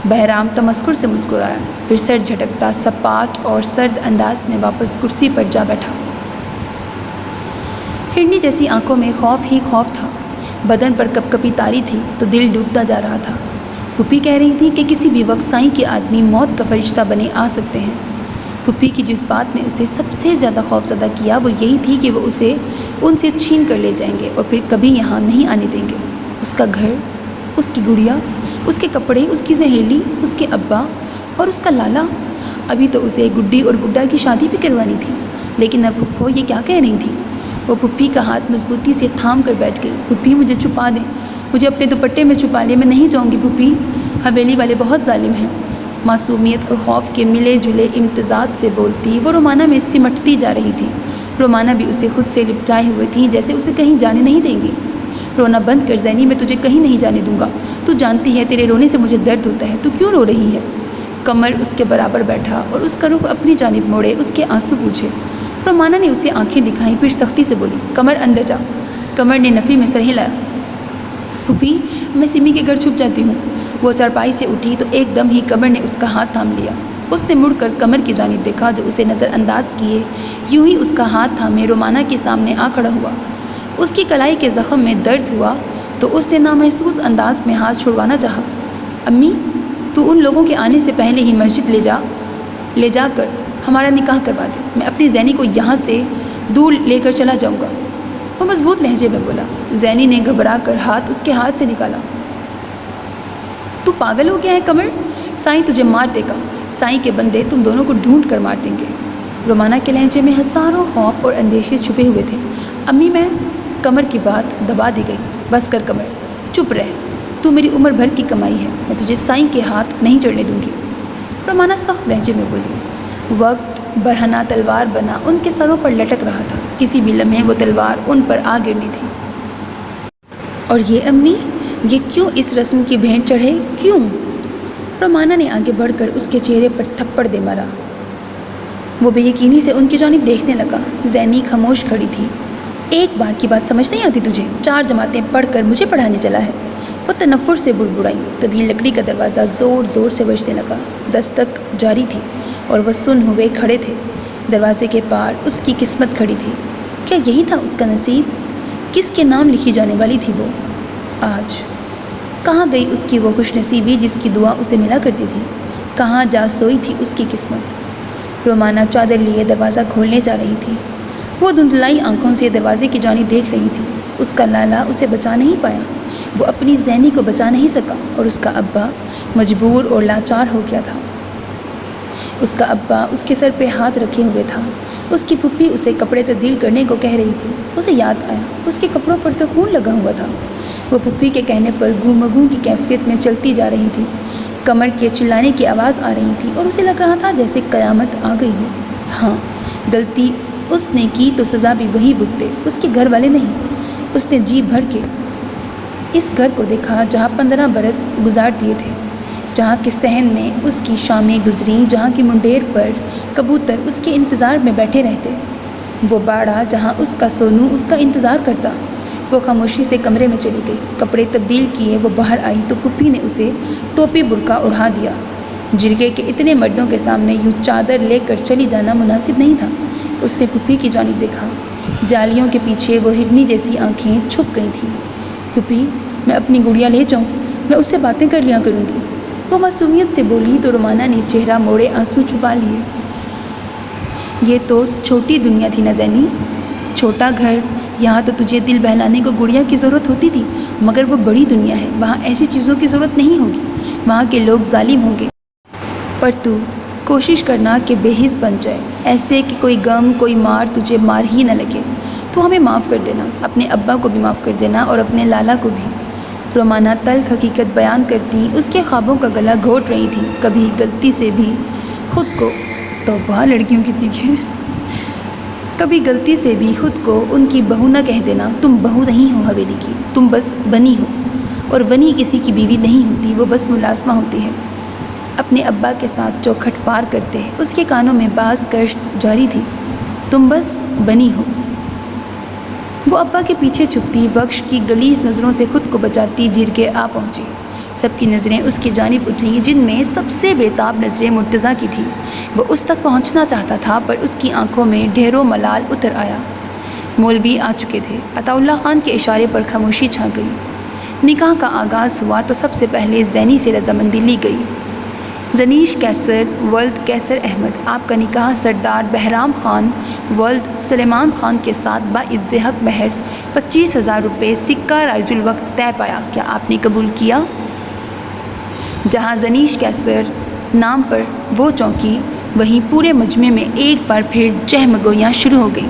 بہرام تمسخر سے مسکرایا، پھر سر جھٹکتا سپاٹ اور سرد انداز میں واپس کرسی پر جا بیٹھا۔ ہرنی جیسی آنکھوں میں خوف ہی خوف تھا، بدن پر کپ کپی تاری تھی تو دل ڈوبتا جا رہا تھا۔ پھوپھی کہہ رہی تھی کہ کسی بھی وقت سائیں کے آدمی موت کا فرشتہ بنے آ سکتے ہیں۔ پھوپھی کی جس بات نے اسے سب سے زیادہ خوف زدہ کیا وہ یہی تھی کہ وہ اسے ان سے چھین کر لے جائیں گے اور پھر کبھی یہاں نہیں آنے دیں گے۔ اس کا گھر، اس کی گڑیا، اس کے کپڑے، اس کی سہیلی، اس کے ابا اور اس کا لالا۔ ابھی تو اسے گڈی اور گڈا کی شادی بھی کروانی تھی، لیکن اب پھپھو یہ کیا کہہ رہی تھی؟ وہ پھوپھی کا ہاتھ مضبوطی سے تھام کر بیٹھ گئی۔ پھوپھی مجھے چھپا دیں، مجھے اپنے دوپٹے میں چھپا لیں، میں نہیں جاؤں گی پھوپھی، حویلی والے بہت ظالم ہیں۔ معصومیت اور خوف کے ملے جلے امتزاج سے بولتی وہ رومانہ میں سمٹتی جا رہی تھی۔ رومانہ بھی اسے خود سے لپٹائے ہوئے تھی، جیسے اسے کہیں جانے نہیں دیں گی۔ رونا بند کر زینی، میں تجھے کہیں نہیں جانے دوں گا۔ تو جانتی ہے تیرے رونے سے مجھے درد ہوتا ہے، تو کیوں رو رہی ہے؟ قمر اس کے برابر بیٹھا اور اس کا رخ اپنی جانب موڑے اس کے آنسو پوچھے۔ رومانہ نے اسے آنکھیں دکھائیں، پھر سختی سے بولی، قمر اندر جا۔ قمر نے نفی میں سر ہلایا۔ پھوپھی میں سمی کے گھر چھپ جاتی ہوں۔ وہ چارپائی سے اٹھی تو ایک دم ہی قمر نے اس کا ہاتھ تھام لیا۔ اس نے مڑ کر قمر کی جانب دیکھا جو اسے نظر انداز کیے یوں ہی اس کا ہاتھ تھامے رومانہ کے سامنے آ کھڑا ہوا۔ اس کی کلائی کے زخم میں درد ہوا تو اس نے نامحسوس انداز میں ہاتھ چھڑوانا چاہا۔ امی تو ان لوگوں کے آنے سے پہلے ہی مسجد لے جا کر ہمارا نکاح کروا دے، میں اپنی زینی کو یہاں سے دور لے کر چلا جاؤں گا، وہ مضبوط لہجے میں بولا۔ زینی نے گھبرا کر ہاتھ اس کے ہاتھ سے نکالا۔ تو پاگل ہو گیا ہے قمر، سائیں تجھے مار دے گا، سائیں کے بندے تم دونوں کو ڈھونڈ کر مار دیں گے۔ رومانہ کے لہجے میں ہزاروں خوف اور اندیشے چھپے ہوئے تھے۔ امی میں قمر کی بات دبا دی گئی۔ بس کر قمر، چپ رہ، تو میری عمر بھر کی کمائی ہے، میں تجھے سائیں کے ہاتھ نہیں چڑھنے دوں گی۔ رومانہ سخت لہجے میں بولی۔ وقت برہنہ تلوار بنا ان کے سروں پر لٹک رہا تھا، کسی بھی لمحے وہ تلوار ان پر آ گرنی تھی۔ اور یہ امی، یہ کیوں اس رسم کی بھینٹ چڑھے، کیوں؟ رومانہ نے آگے بڑھ کر اس کے چہرے پر تھپڑ دے مارا۔ وہ بے یقینی سے ان کی جانب دیکھنے لگا۔ زینی خاموش کھڑی تھی۔ ایک بار کی بات سمجھ نہیں آتی تجھے؟ 4 جماعتیں پڑھ کر مجھے پڑھانے چلا ہے، وہ تنفر سے بڑبڑائی۔ تبھی لکڑی کا دروازہ زور زور سے بجنے لگا۔ دستک جاری تھی اور وہ سن ہوئے کھڑے تھے۔ دروازے کے پار اس کی قسمت کھڑی تھی۔ کیا یہی تھا اس کا نصیب؟ کس کے نام لکھی جانے والی تھی وہ آج؟ کہاں گئی اس کی وہ خوش نصیبی جس کی دعا اسے ملا کرتی تھی؟ کہاں جا سوئی تھی اس کی قسمت؟ رومانہ چادر لیے دروازہ کھولنے جا رہی تھی۔ وہ دھندلائی آنکھوں سے دروازے کی جانب دیکھ رہی تھی۔ اس کا لالا اسے بچا نہیں پایا، وہ اپنی زینی کو بچا نہیں سکا، اور اس کا ابا مجبور اور لاچار ہو گیا تھا۔ اس کا ابا اس کے سر پہ ہاتھ رکھے ہوئے تھا۔ اس کی پھپھی اسے کپڑے تبدیل کرنے کو کہہ رہی تھی۔ اسے یاد آیا اس کے کپڑوں پر تو خون لگا ہوا تھا۔ وہ پھپھی کے کہنے پر گوں مگوں کی کیفیت میں چلتی جا رہی تھی۔ قمر کے چلانے کی آواز آ رہی تھی اور اسے لگ رہا تھا جیسے قیامت آ گئی ہو۔ ہاں، غلطی اس نے کی تو سزا بھی وہی بھگتے، اس کے گھر والے نہیں۔ اس نے جی بھر کے اس گھر کو دیکھا جہاں 15 برس گزار دیے تھے، جہاں کے صحن میں اس کی شامیں گزریں، جہاں کی منڈیر پر کبوتر اس کے انتظار میں بیٹھے رہتے، وہ باڑا جہاں اس کا سونو اس کا انتظار کرتا۔ وہ خاموشی سے کمرے میں چلی گئی۔ کپڑے تبدیل کیے وہ باہر آئی تو پھپھی نے اسے ٹوپی برقع اڑا دیا۔ جرگے کے اتنے مردوں کے سامنے یوں چادر لے کر چلی جانا مناسب نہیں تھا۔ اس نے پھپھی کی جانب دیکھا۔ جالیوں کے پیچھے وہ ہرنی جیسی آنکھیں چھپ گئی تھیں۔ پھپھی، میں اپنی گڑیا لے جاؤں، میں اس سے باتیں کر لیا کروں گی، وہ معصومیت سے بولی تو رومانہ نے چہرہ موڑے آنسو چھپا لیے۔ یہ تو چھوٹی دنیا تھی نہ زینی، چھوٹا گھر، یہاں تو تجھے دل بہلانے کو گڑیا کی ضرورت ہوتی تھی، مگر وہ بڑی دنیا ہے، وہاں ایسی چیزوں کی ضرورت نہیں ہوگی، وہاں کے لوگ ظالم ہوں گے، پر تو کوشش کرنا کہ بے حس بن جائے، ایسے کہ کوئی غم کوئی مار تجھے مار ہی نہ لگے۔ تو ہمیں معاف کر دینا، اپنے ابا کو بھی معاف کر دینا اور اپنے لالا کو بھی۔ رومانہ تلخ حقیقت بیان کرتی اس کے خوابوں کا گلا گھونٹ رہی تھی۔ کبھی غلطی سے بھی خود کو توبہ لڑکیوں کی چیخیں، کبھی غلطی سے بھی خود کو ان کی بہو نہ کہہ دینا۔ تم بہو نہیں ہو حویلی کی، تم بس بنی ہو، اور بنی کسی کی بیوی نہیں ہوتی، وہ بس ملازمہ ہوتی ہے۔ اپنے ابا کے ساتھ چوکھٹ پار کرتے اس کے کانوں میں باز گشت جاری تھی، تم بس بنی ہو۔ وہ ابا کے پیچھے چھپتی، بخش کی غلیظ نظروں سے خود کو بچاتی جرگے آ پہنچی۔ سب کی نظریں اس کی جانب اٹھیں، جن میں سب سے بے تاب نظریں مرتضیٰ کی تھیں۔ وہ اس تک پہنچنا چاہتا تھا، پر اس کی آنکھوں میں ڈھیروں ملال اتر آیا۔ مولوی آ چکے تھے۔ عطا اللہ خان کے اشارے پر خاموشی چھا گئی۔ نکاح کا آغاز ہوا تو سب سے پہلے زینی سے رضامندی لی گئی۔ زنیش کیسر ولد کیسر احمد، آپ کا نکاح سردار بہرام خان ولد سلیمان خان کے ساتھ باعوض حق مہر 25,000 روپے سکہ رائج الوقت طے پایا، کیا آپ نے قبول کیا؟ جہاں زنیش کیسر نام پر وہ چونکی، وہیں پورے مجمع میں ایک بار پھر چہمگوئیاں شروع ہو گئیں۔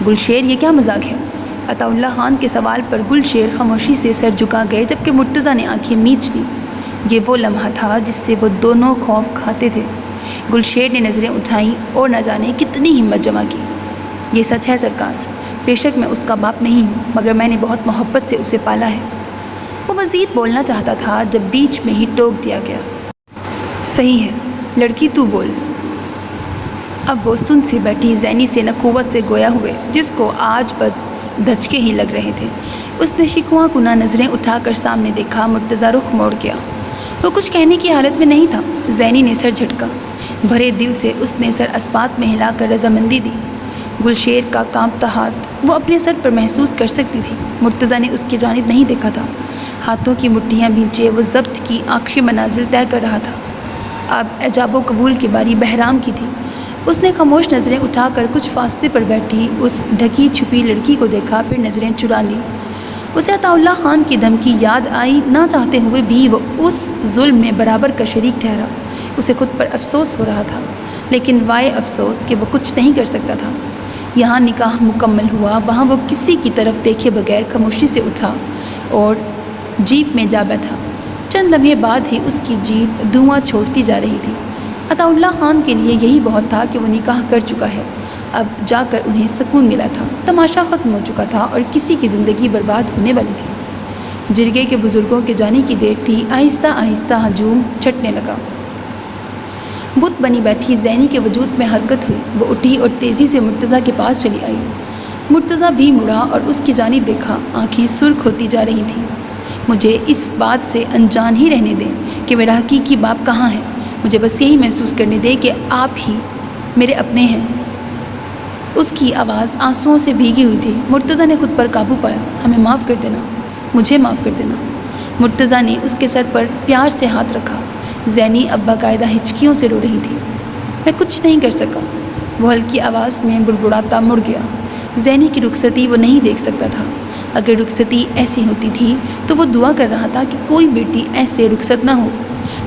گلشیر، یہ کیا مذاق ہے؟ عطا اللہ خان کے سوال پر گلشیر خاموشی سے سر جھکا گئے، جبکہ مرتضیٰ نے آنکھیں میچ لیں۔ یہ وہ لمحہ تھا جس سے وہ دونوں خوف کھاتے تھے۔ گلشیر نے نظریں اٹھائیں اور نہ جانے کتنی ہمت جمع کی۔ یہ سچ ہے سرکار، بے شک میں اس کا باپ نہیں ہوں، مگر میں نے بہت محبت سے اسے پالا ہے۔ وہ مزید بولنا چاہتا تھا، جب بیچ میں ہی ٹوک دیا گیا۔ صحیح ہے لڑکی، تو بول۔ اب وہ سن سی بیٹھی زینی سے نخوت سے گویا ہوئے، جس کو آج بس دھچکے ہی لگ رہے تھے۔ اس نے شکوہ کناں نظریں اٹھا کر سامنے دیکھا۔ مرتضیٰ رخ موڑ گیا، وہ کچھ کہنے کی حالت میں نہیں تھا۔ زینی نے سر جھٹکا، بھرے دل سے اس نے سر اسپات میں ہلا کر رضامندی دی۔ گلشیر کا کانپتا ہاتھ وہ اپنے سر پر محسوس کر سکتی تھی۔ مرتضیٰ نے اس کی جانب نہیں دیکھا تھا، ہاتھوں کی مٹھیاں بھینچے وہ ضبط کی آخری منازل طے کر رہا تھا۔ اب ایجاب و قبول کی باری بہرام کی تھی۔ اس نے خاموش نظریں اٹھا کر کچھ فاصلے پر بیٹھی اس ڈھکی چھپی لڑکی کو دیکھا، پھر نظریں چرا لیں۔ اسے عطا اللہ خان کی دھمکی یاد آئی، نہ چاہتے ہوئے بھی وہ اس ظلم میں برابر کا شریک ٹھہرا۔ اسے خود پر افسوس ہو رہا تھا، لیکن وائے افسوس کہ وہ کچھ نہیں کر سکتا تھا۔ یہاں نکاح مکمل ہوا، وہاں وہ کسی کی طرف دیکھے بغیر خاموشی سے اٹھا اور جیپ میں جا بیٹھا۔ چند لمحے بعد ہی اس کی جیپ دھواں چھوڑتی جا رہی تھی۔ عطا اللہ خان کے لیے یہی بہت تھا کہ وہ نکاح کر چکا ہے، اب جا کر انہیں سکون ملا تھا۔ تماشا ختم ہو چکا تھا اور کسی کی زندگی برباد ہونے والی تھی۔ جرگے کے بزرگوں کے جانے کی دیر تھی، آہستہ آہستہ ہجوم چھٹنے لگا۔ بت بنی بیٹھی زینی کے وجود میں حرکت ہوئی، وہ اٹھی اور تیزی سے مرتضیٰ کے پاس چلی آئی۔ مرتضیٰ بھی مڑا اور اس کی جانب دیکھا، آنکھیں سرخ ہوتی جا رہی تھیں۔ مجھے اس بات سے انجان ہی رہنے دیں کہ میرا حقیقی باپ کہاں ہے، مجھے بس یہی محسوس کرنے دیں کہ آپ ہی میرے اپنے ہیں۔ اس کی آواز آنسوؤں سے بھیگی ہوئی تھی۔ مرتضیٰ نے خود پر قابو پایا، ہمیں معاف کر دینا، مجھے معاف کر دینا۔ مرتضیٰ نے اس کے سر پر پیار سے ہاتھ رکھا۔ زینی اب باقاعدہ ہچکیوں سے رو رہی تھی۔ میں کچھ نہیں کر سکا، وہ ہلکی آواز میں بڑبڑاتا مڑ گیا۔ زینی کی رخصتی وہ نہیں دیکھ سکتا تھا۔ اگر رخصتی ایسی ہوتی تھی تو وہ دعا کر رہا تھا کہ کوئی بیٹی ایسے رخصت نہ ہو۔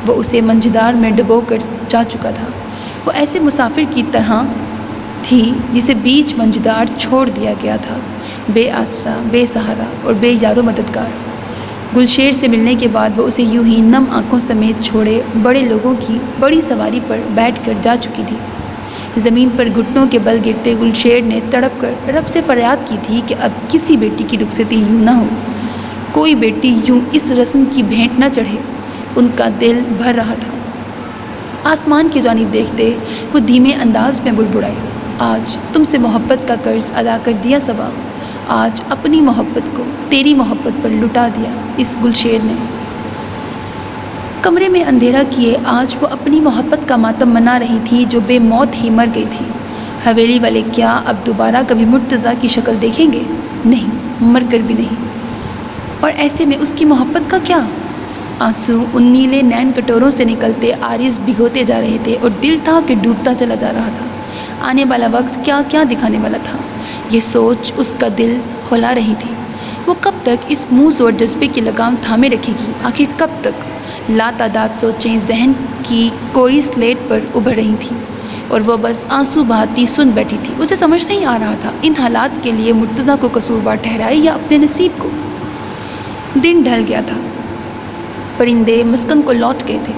وہ اسے منجدار میں ڈبو کر جا چکا تھا۔ وہ ایسے مسافر کی طرح تھی جسے بیچ منجدار چھوڑ دیا گیا تھا، بے آسرا، بے سہارا اور بے یار و مددگار۔ گلشیر سے ملنے کے بعد وہ اسے یوں ہی نم آنکھوں سمیت چھوڑے بڑے لوگوں کی بڑی سواری پر بیٹھ کر جا چکی تھی۔ زمین پر گھٹنوں کے بل گرتے گلشیر نے تڑپ کر رب سے فریاد کی تھی کہ اب کسی بیٹی کی رخصتی یوں نہ ہو، کوئی بیٹی یوں اس رسم کی بھینٹ نہ چڑھے۔ ان کا دل بھر رہا تھا۔ آسمان کی جانب دیکھتے وہ دھیمے انداز میں بڑبڑائے، آج تم سے محبت کا قرض ادا کر دیا صبا، آج اپنی محبت کو تیری محبت پر لٹا دیا اس گلشیر نے۔ کمرے میں اندھیرا کیے آج وہ اپنی محبت کا ماتم منا رہی تھی جو بے موت ہی مر گئی تھی۔ حویلی والے کیا اب دوبارہ کبھی مرتضیٰ کی شکل دیکھیں گے؟ نہیں، مر کر بھی نہیں۔ اور ایسے میں اس کی محبت کا کیا؟ آنسو ان نیلے نین کٹوروں سے نکلتے عارض بھگوتے جا رہے تھے اور دل تھا کہ ڈوبتا چلا جا رہا تھا۔ آنے والا وقت کیا کیا دکھانے والا تھا، یہ سوچ اس کا دل ہلا رہی تھی۔ وہ کب تک اس منہ سوڑ جذبے کی لگام تھامے رکھے گی؟ آخر کب تک؟ لا تعداد سوچیں ذہن کی کوری سلیٹ پر ابھر رہی تھیں۔ اور وہ بس آنسو بہاتی سن بیٹھی تھی۔ اسے سمجھ نہیں آ رہا تھا ان حالات کے لیے مرتضیٰ کو قصوروار ٹھہرائے یا اپنے نصیب کو۔ دن ڈھل گیا تھا، پرندے مسکن کو لوٹ گئے تھے،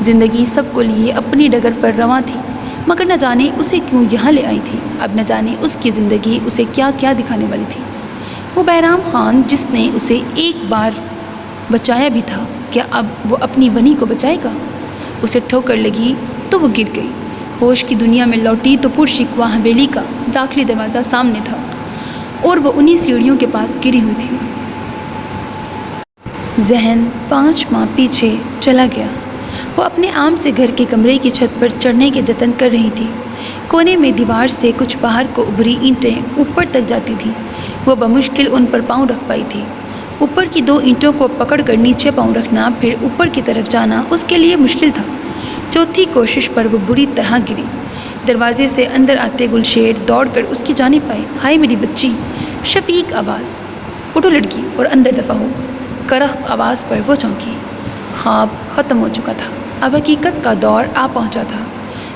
زندگی سب کو لیے اپنی ڈگر پر رواں تھی، مگر نہ جانے اسے کیوں یہاں لے آئی تھی۔ اب نہ جانے اس کی زندگی اسے کیا کیا دکھانے والی تھی۔ وہ بہرام خان جس نے اسے ایک بار بچایا بھی تھا، کیا اب وہ اپنی ونی کو بچائے گا؟ اسے ٹھوکر لگی تو وہ گر گئی، ہوش کی دنیا میں لوٹی تو پرشکوہ حویلی کا داخلی دروازہ سامنے تھا اور وہ انہی سیڑھیوں کے پاس گری ہوئی تھی۔ ذہن 5 ماہ پیچھے چلا گیا۔ وہ اپنے آم سے گھر کے کمرے کی چھت پر چڑھنے کے جتن کر رہی تھی۔ کونے میں دیوار سے کچھ باہر کو ابھری اینٹیں اوپر تک جاتی تھیں۔ وہ بمشکل ان پر پاؤں رکھ پائی تھی۔ اوپر کی 2 اینٹوں کو پکڑ کر نیچے پاؤں رکھنا پھر اوپر کی طرف جانا اس کے لیے مشکل تھا۔ چوتھی کوشش پر وہ بری طرح گری۔ دروازے سے اندر آتے گلشیر دوڑ کر اس کی جانب آئے۔ ہائے میری بچی، شفیق آواز، اٹھو لڑکی اور اندر دفع ہو۔ کرخت آواز پر وہ چونکی۔ خواب ختم ہو چکا تھا، اب حقیقت کا دور آ پہنچا تھا،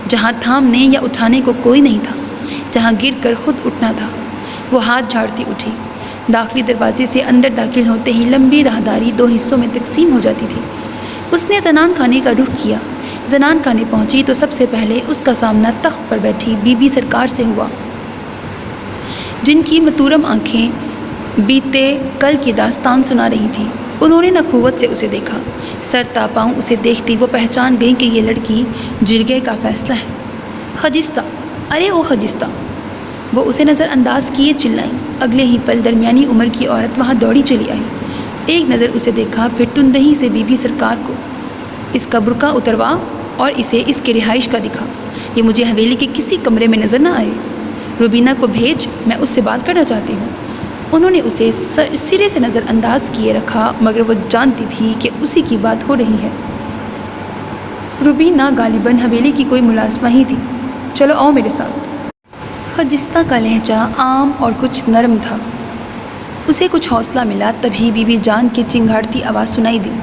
جہاں تھامنے یا اٹھانے کو کوئی نہیں تھا، جہاں گر کر خود اٹھنا تھا۔ وہ ہاتھ جھاڑتی اٹھی۔ داخلی دروازے سے اندر داخل ہوتے ہی لمبی راہداری 2 حصوں میں تقسیم ہو جاتی تھی۔ اس نے زنان خانے کا رخ کیا۔ زنان خانے پہنچی تو سب سے پہلے اس کا سامنا تخت پر بیٹھی بی بی سرکار سے ہوا، جن کی متورم آنکھیں بیتے کل کی داستان سنا رہی تھیں۔ انہوں نے نخوت سے اسے دیکھا۔ سر تا پاؤں اسے دیکھتی وہ پہچان گئی کہ یہ لڑکی جرگے کا فیصلہ ہے۔ خجستہ، ارے او خجستہ! وہ اسے نظر انداز کیے چلائیں۔ اگلے ہی پل درمیانی عمر کی عورت وہاں دوڑی چلی آئی۔ ایک نظر اسے دیکھا، پھر تندہی سے بی بی سرکار کو۔ اس کا برقع اتروا اور اسے اس کے رہائش کا دکھا۔ یہ مجھے حویلی کے کسی کمرے میں نظر نہ آئے۔ روبینہ کو بھیج، میں اس سے بات کرنا چاہتی ہوں۔ انہوں نے اسے سرے سے نظر انداز کیے رکھا، مگر وہ جانتی تھی کہ اسی کی بات ہو رہی ہے۔ روبینہ غالباً حویلی کی کوئی ملازمہ ہی تھی۔ چلو آؤ میرے ساتھ۔ خجستہ کا لہجہ عام اور کچھ نرم تھا۔ اسے کچھ حوصلہ ملا، تبھی بی بی جان کی چنگھاڑتی آواز سنائی دی۔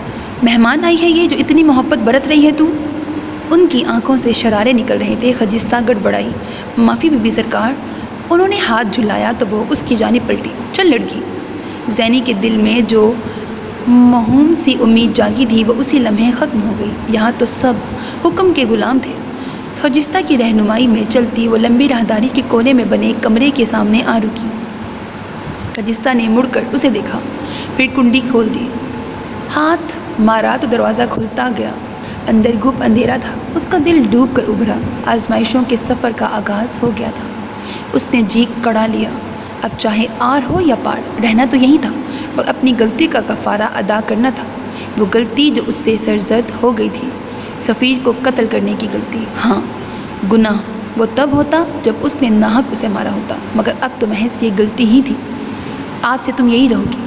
مہمان آئی ہے یہ جو اتنی محبت برت رہی ہے تو؟ ان کی آنکھوں سے شرارے نکل رہے تھے۔ خجستہ گڑبڑائی، معافی بی بی سرکار۔ انہوں نے ہاتھ جھلایا تو وہ اس کی جانب پلٹی۔ چل لڑکی! زینی کے دل میں جو موہوم سی امید جاگی تھی وہ اسی لمحے ختم ہو گئی۔ یہاں تو سب حکم کے غلام تھے۔ خجستہ کی رہنمائی میں چلتی وہ لمبی راہداری کے کونے میں بنے کمرے کے سامنے آ رکی۔ خجستہ نے مڑ کر اسے دیکھا، پھر کنڈی کھول دی۔ ہاتھ مارا تو دروازہ کھلتا گیا۔ اندر گھپ اندھیرا تھا۔ اس کا دل ڈوب کر ابھرا۔ آزمائشوں کے سفر کا آغاز ہو گیا تھا۔ اس نے جی کڑا لیا۔ اب چاہے آر ہو یا پار، رہنا تو یہی تھا اور اپنی غلطی کا کفارہ ادا کرنا تھا۔ وہ غلطی جو اس سے سرزد ہو گئی تھی، سفیر کو قتل کرنے کی غلطی۔ ہاں، گناہ وہ تب ہوتا جب اس نے ناحق اسے مارا ہوتا، مگر اب تو محض یہ غلطی ہی تھی۔ آج سے تم یہی رہو گی۔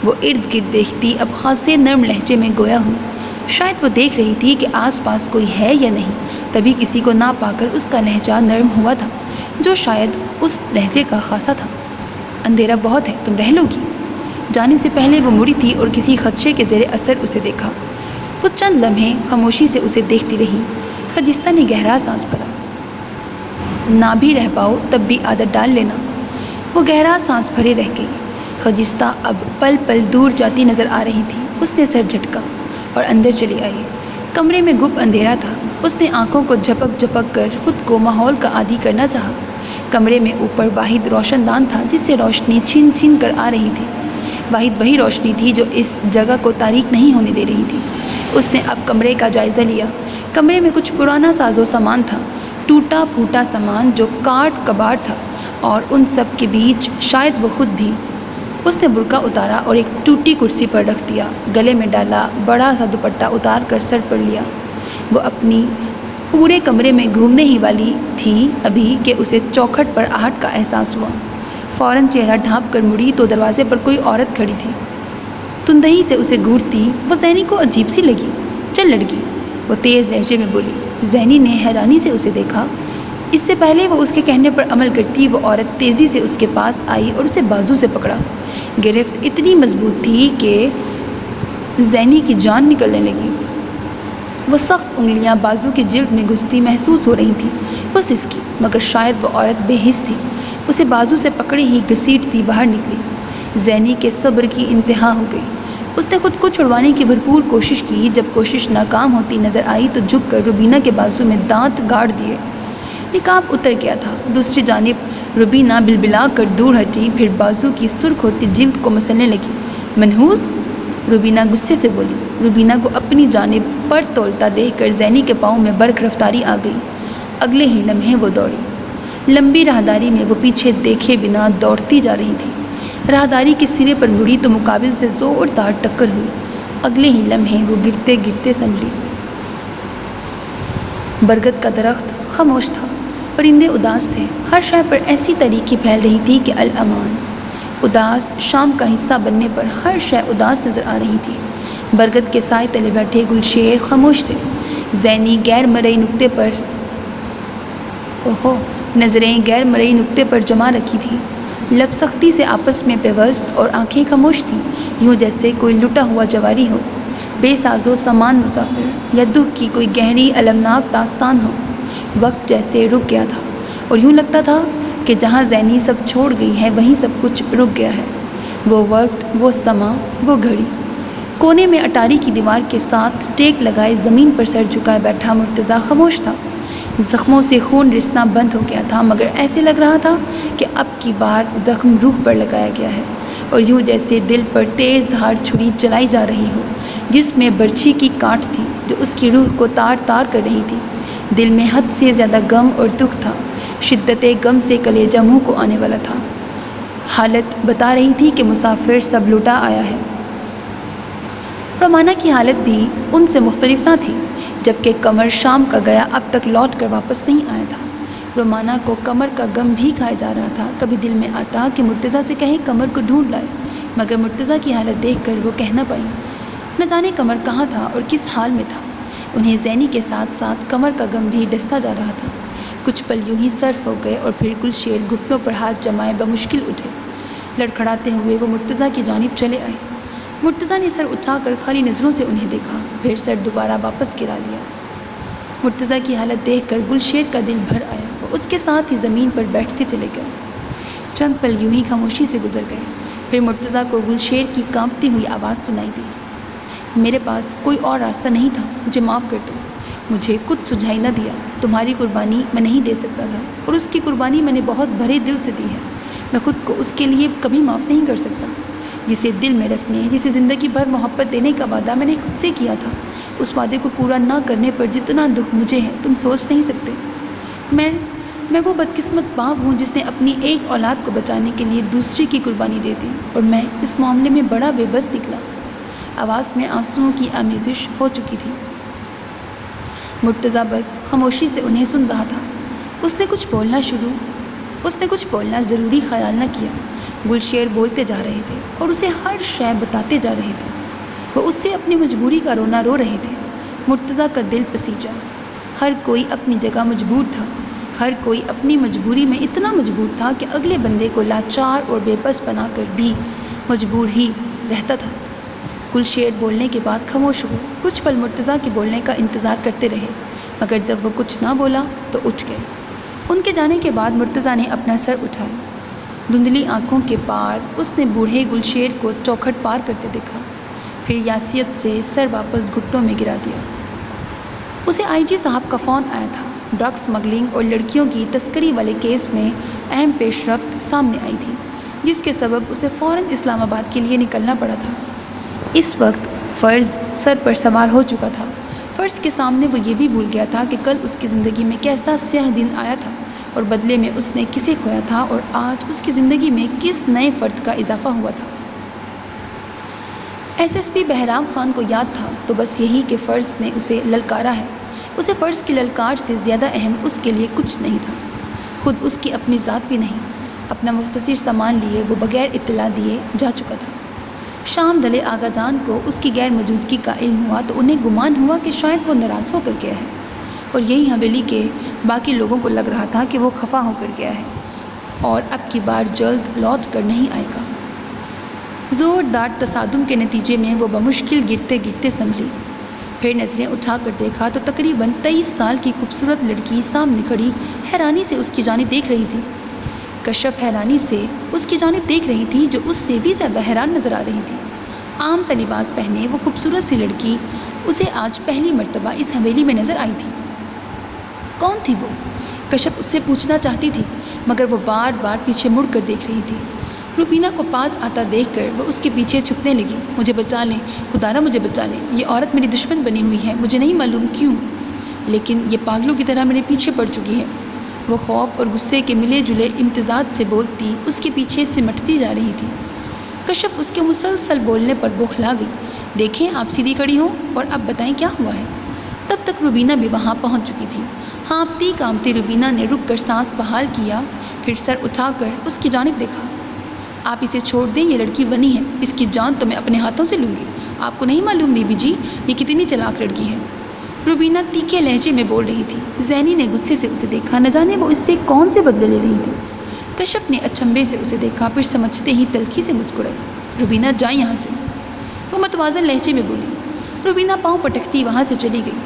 وہ ارد گرد دیکھتی، اب خاصے نرم لہجے میں گویا ہوئی۔ شاید وہ دیکھ رہی تھی کہ آس پاس کوئی ہے یا نہیں، تبھی کسی کو نہ پا کر اس کا لہجہ نرم ہوا تھا، جو شاید اس لہجے کا خاصا تھا۔ اندھیرا بہت ہے، تم رہ لو گی؟ جانے سے پہلے وہ مڑی تھی اور کسی خدشے کے زیر اثر اسے دیکھا۔ وہ چند لمحے خاموشی سے اسے دیکھتی رہی۔ خجستہ نے گہرا سانس بھرا۔ نہ بھی رہ پاؤ تب بھی عادت ڈال لینا۔ وہ گہرا سانس بھرے رہ گئی۔ خجستہ اب پل پل دور جاتی نظر آ رہی تھی۔ اس نے سر جھٹکا اور اندر چلی آئی۔ کمرے میں گپ اندھیرا تھا۔ اس نے آنکھوں کو جھپک جھپک کر خود کو ماحول کا عادی کرنا چاہا۔ کمرے میں اوپر واحد روشن دان تھا جس سے روشنی چھن چھن کر آ رہی تھی۔ واحد وہی روشنی تھی جو اس جگہ کو تاریک نہیں ہونے دے رہی تھی۔ اس نے اب کمرے کا جائزہ لیا۔ کمرے میں کچھ پرانا ساز و سامان تھا، ٹوٹا پھوٹا سامان جو کاٹ کباڑ تھا، اور ان سب کے بیچ شاید وہ خود بھی۔ اس نے برقع اتارا اور ایک ٹوٹی کرسی پر رکھ دیا، گلے میں ڈالا بڑا سا دوپٹہ اتار کر سر پر لیا۔ وہ اپنی پورے کمرے میں گھومنے ہی والی تھی ابھی کہ اسے چوکھٹ پر آہٹ کا احساس ہوا۔ فوراً چہرہ ڈھانپ کر مڑی تو دروازے پر کوئی عورت کھڑی تھی۔ تندہی سے اسے گھورتی وہ زینی کو عجیب سی لگی۔ چل لڑکی، وہ تیز لہجے میں بولی۔ زینی نے حیرانی سے اسے دیکھا۔ اس سے پہلے وہ اس کے کہنے پر عمل کرتی، وہ عورت تیزی سے اس کے پاس آئی اور اسے بازو سے پکڑا۔ گرفت اتنی مضبوط تھی کہ زینی کی جان نکلنے لگی۔ وہ سخت انگلیاں بازو کی جلد میں گھستی محسوس ہو رہی تھیں۔ وہ سسکی، مگر شاید وہ عورت بے حس تھی۔ اسے بازو سے پکڑے ہی گھسیٹتی باہر نکلی۔ زینی کے صبر کی انتہا ہو گئی۔ اس نے خود کو چھڑوانے کی بھرپور کوشش کی۔ جب کوشش ناکام ہوتی نظر آئی تو جھک کر روبینہ کے بازو میں دانت گاڑ دیے۔ نقاب اتر گیا تھا۔ دوسری جانب روبینہ بلبلا کر دور ہٹی، پھر بازو کی سرخ ہوتی جلد کو مسلنے لگی۔ منحوس؟ روبینہ غصے سے بولی۔ روبینہ کو اپنی جانب پر تولتا دیکھ کر زینی کے پاؤں میں برق رفتاری آ گئی۔ اگلے ہی لمحے وہ دوڑی۔ لمبی راہداری میں وہ پیچھے دیکھے بنا دوڑتی جا رہی تھی۔ راہداری کے سرے پر مڑی تو مقابل سے زوردار ٹکر ہوئی۔ اگلے ہی لمحے وہ گرتے گرتے سنبھلی۔ برگد کا درخت خاموش تھا۔ پرندے اداس تھے۔ ہر شے پر ایسی تاریکی پھیل رہی تھی کہ الامان۔ اداس شام کا حصہ بننے پر ہر شے اداس نظر آ رہی تھی۔ برگد کے سائے تلے بیٹھے گلشیر خاموش تھے۔ زینی غیر مرئی نقطے پر جما رکھی تھی۔ لب سختی سے آپس میں پیوست اور آنکھیں خاموش تھیں، یوں جیسے کوئی لٹا ہوا جواری ہو، بے ساز و سامان مسافر، یا دکھ کی کوئی گہری المناک داستان ہو۔ وقت جیسے رک گیا تھا، اور یوں لگتا تھا کہ جہاں زینی سب چھوڑ گئی ہے وہیں سب کچھ رک گیا ہے۔ وہ وقت، وہ سماں، وہ گھڑی۔ کونے میں اٹاری کی دیوار کے ساتھ ٹیک لگائے زمین پر سر جھکائے بیٹھا مرتضیٰ خاموش تھا۔ زخموں سے خون رسنا بند ہو گیا تھا، مگر ایسے لگ رہا تھا کہ اب کی بار زخم روح پر لگایا گیا ہے، اور یوں جیسے دل پر تیز دھار چھری چلائی جا رہی ہو، جس میں برچھی کی کانٹ تھی جو اس کی روح کو تار تار کر رہی تھی۔ دل میں حد سے زیادہ غم اور دکھ تھا۔ شدت غم سے کلیجہ منہ کو آنے والا تھا۔ حالت بتا رہی تھی کہ مسافر سب لوٹا آیا ہے۔ رومانہ کی حالت بھی ان سے مختلف نہ تھی۔ جبکہ قمر شام کا گیا اب تک لوٹ کر واپس نہیں آیا تھا، رومانہ کو قمر کا غم بھی کھائے جا رہا تھا۔ کبھی دل میں آتا کہ مرتضیٰ سے کہیں قمر کو ڈھونڈ لائے، مگر مرتضیٰ کی حالت دیکھ کر وہ کہہ نہ پائی۔ نہ جانے قمر کہاں تھا اور کس حال میں تھا۔ انہیں زینی کے ساتھ ساتھ قمر کا غم بھی ڈستا جا رہا تھا۔ کچھ پل یوں ہی صرف ہو گئے اور پھر گلشیر گھٹنوں پر ہاتھ جمائے بمشکل اٹھے۔ لڑکھڑاتے ہوئے وہ مرتضیٰ کی جانب چلے آئے۔ مرتضیٰ نے سر اٹھا کر خالی نظروں سے انہیں دیکھا، پھر سر دوبارہ واپس گرا لیا۔ مرتضیٰ کی حالت دیکھ کر گلشیر کا دل بھر آیا۔ وہ اس کے ساتھ ہی زمین پر بیٹھتے چلے گئے۔ چند پل یوں ہی خاموشی سے گزر گئے، پھر مرتضیٰ کو گلشیر کی کانپتی ہوئی آواز سنائی دی۔ میرے پاس کوئی اور راستہ نہیں تھا، مجھے معاف کر دو۔ مجھے کچھ سجھائی نہ دیا۔ تمہاری قربانی میں نہیں دے سکتا تھا، اور اس کی قربانی میں نے بہت بھرے دل سے دی ہے۔ میں خود کو اس کے لیے کبھی معاف نہیں کر سکتا۔ جسے دل میں رکھنے، جسے زندگی بھر محبت دینے کا وعدہ میں نے خود سے کیا تھا، اس وعدے کو پورا نہ کرنے پر جتنا دکھ مجھے ہے تم سوچ نہیں سکتے۔ میں وہ بدقسمت باپ ہوں جس نے اپنی ایک اولاد کو بچانے کے لیے دوسری کی قربانی دے دی، اور میں اس معاملے میں بڑا بے بس نکلا۔ آواز میں آنسوؤں کی آمیزش ہو چکی تھی۔ مرتضیٰ بس خاموشی سے انہیں سن رہا تھا۔ اس نے کچھ بولنا ضروری خیال نہ کیا۔ گلشیر بولتے جا رہے تھے اور اسے ہر شے بتاتے جا رہے تھے۔ وہ اس سے اپنی مجبوری کا رونا رو رہے تھے۔ مرتضیٰ کا دل پسیجا۔ ہر کوئی اپنی جگہ مجبور تھا۔ ہر کوئی اپنی مجبوری میں اتنا مجبور تھا کہ اگلے بندے کو لاچار اور بے بس بنا کر بھی مجبور ہی رہتا تھا۔ گلشیر بولنے کے بعد خاموش ہوئے۔ کچھ پل مرتضیٰ کے بولنے کا انتظار کرتے رہے، مگر جب وہ کچھ نہ بولا تو اٹھ گئے۔ ان کے جانے کے بعد مرتضیٰ نے اپنا سر اٹھایا۔ دھندلی آنکھوں کے پار اس نے بوڑھے گلشیر کو چوکھٹ پار کرتے دیکھا، پھر یاسیت سے سر واپس گھٹنوں میں گرا دیا۔ اسے آئی جی صاحب کا فون آیا تھا۔ ڈرگ سمگلنگ اور لڑکیوں کی تسکری والے کیس میں اہم پیش رفت سامنے آئی تھی، جس کے سبب اسے فوراً اسلام آباد کے لیے نکلنا پڑا تھا۔ اس وقت فرض سر پر سوار ہو چکا تھا۔ فرض کے سامنے وہ یہ بھی بھول گیا تھا کہ کل اس کی زندگی میں کیسا سیاہ دن آیا تھا، اور بدلے میں اس نے کسے کھویا تھا، اور آج اس کی زندگی میں کس نئے فرد کا اضافہ ہوا تھا۔ S S P Bahram Khan کو یاد تھا تو بس یہی کہ فرض نے اسے للکارا ہے۔ اسے فرض کی للکار سے زیادہ اہم اس کے لیے کچھ نہیں تھا، خود اس کی اپنی ذات بھی نہیں۔ اپنا مختصر سامان لیے وہ بغیر اطلاع دیے جا چکا تھا۔ شام ڈھلے آغا جان کو اس کی غیر موجودگی کا علم ہوا تو انہیں گمان ہوا کہ شاید وہ ناراض ہو کر گیا ہے، اور یہی حویلی کے باقی لوگوں کو لگ رہا تھا کہ وہ خفا ہو کر گیا ہے اور اب کی بار جلد لوٹ کر نہیں آئے گا۔ زوردار تصادم کے نتیجے میں وہ بمشکل گرتے گرتے سنبھلی۔ پھر نظریں اٹھا کر دیکھا تو تقریباً 23 سال کی خوبصورت لڑکی سامنے کھڑی حیرانی سے اس کی جانب دیکھ رہی تھی۔ کشف حیرانی سے اس کی جانب دیکھ رہی تھی جو اس سے بھی زیادہ حیران نظر آ رہی تھی۔ عام سا لباس پہنے وہ خوبصورت سی لڑکی اسے آج پہلی مرتبہ اس حویلی میں نظر آئی تھی۔ کون تھی وہ؟ کشف اس سے پوچھنا چاہتی تھی مگر وہ بار بار پیچھے مڑ کر دیکھ رہی تھی۔ روبینہ کو پاس آتا دیکھ کر وہ اس کے پیچھے چھپنے لگی۔ مجھے بچا لیں، خدا نہ مجھے بچا لیں، یہ عورت میری دشمن بنی ہوئی ہے، مجھے نہیں معلوم کیوں، لیکن یہ پاگلوں کی طرح میرے پیچھے پڑ چکی ہے۔ وہ خوف اور غصے کے ملے جلے امتزاج سے بولتی اس کے پیچھے سمٹتی جا رہی تھی۔ کشف اس کے مسلسل بولنے پر بوکھلا گئی۔ دیکھیں آپ سیدھی کھڑی ہوں اور اب بتائیں کیا ہوا ہے۔ تب تک روبینہ بھی وہاں پہنچ چکی تھی۔ ہانپتی کانپتی روبینہ نے رک کر سانس بحال کیا، پھر سر اٹھا کر اس کی جانب دیکھا۔ آپ اسے چھوڑ دیں، یہ لڑکی بنی ہے، اس کی جان تو میں اپنے ہاتھوں سے لوں گی۔ آپ کو نہیں معلوم بی بی جی یہ کتنی چلاک لڑکی ہے، روبینہ تیکھے لہجے میں بول رہی تھی۔ زینی نے غصے سے اسے دیکھا، نہ جانے وہ اس سے کون سے بدلے لے رہی تھی۔ کشف نے اچنبھے سے اسے دیکھا، پھر سمجھتے ہی تلخی سے مسکرائی۔ روبینہ جائیں یہاں سے، وہ متوازن لہجے میں بولی۔ روبینہ پاؤں پٹکتی وہاں سے چلی گئی۔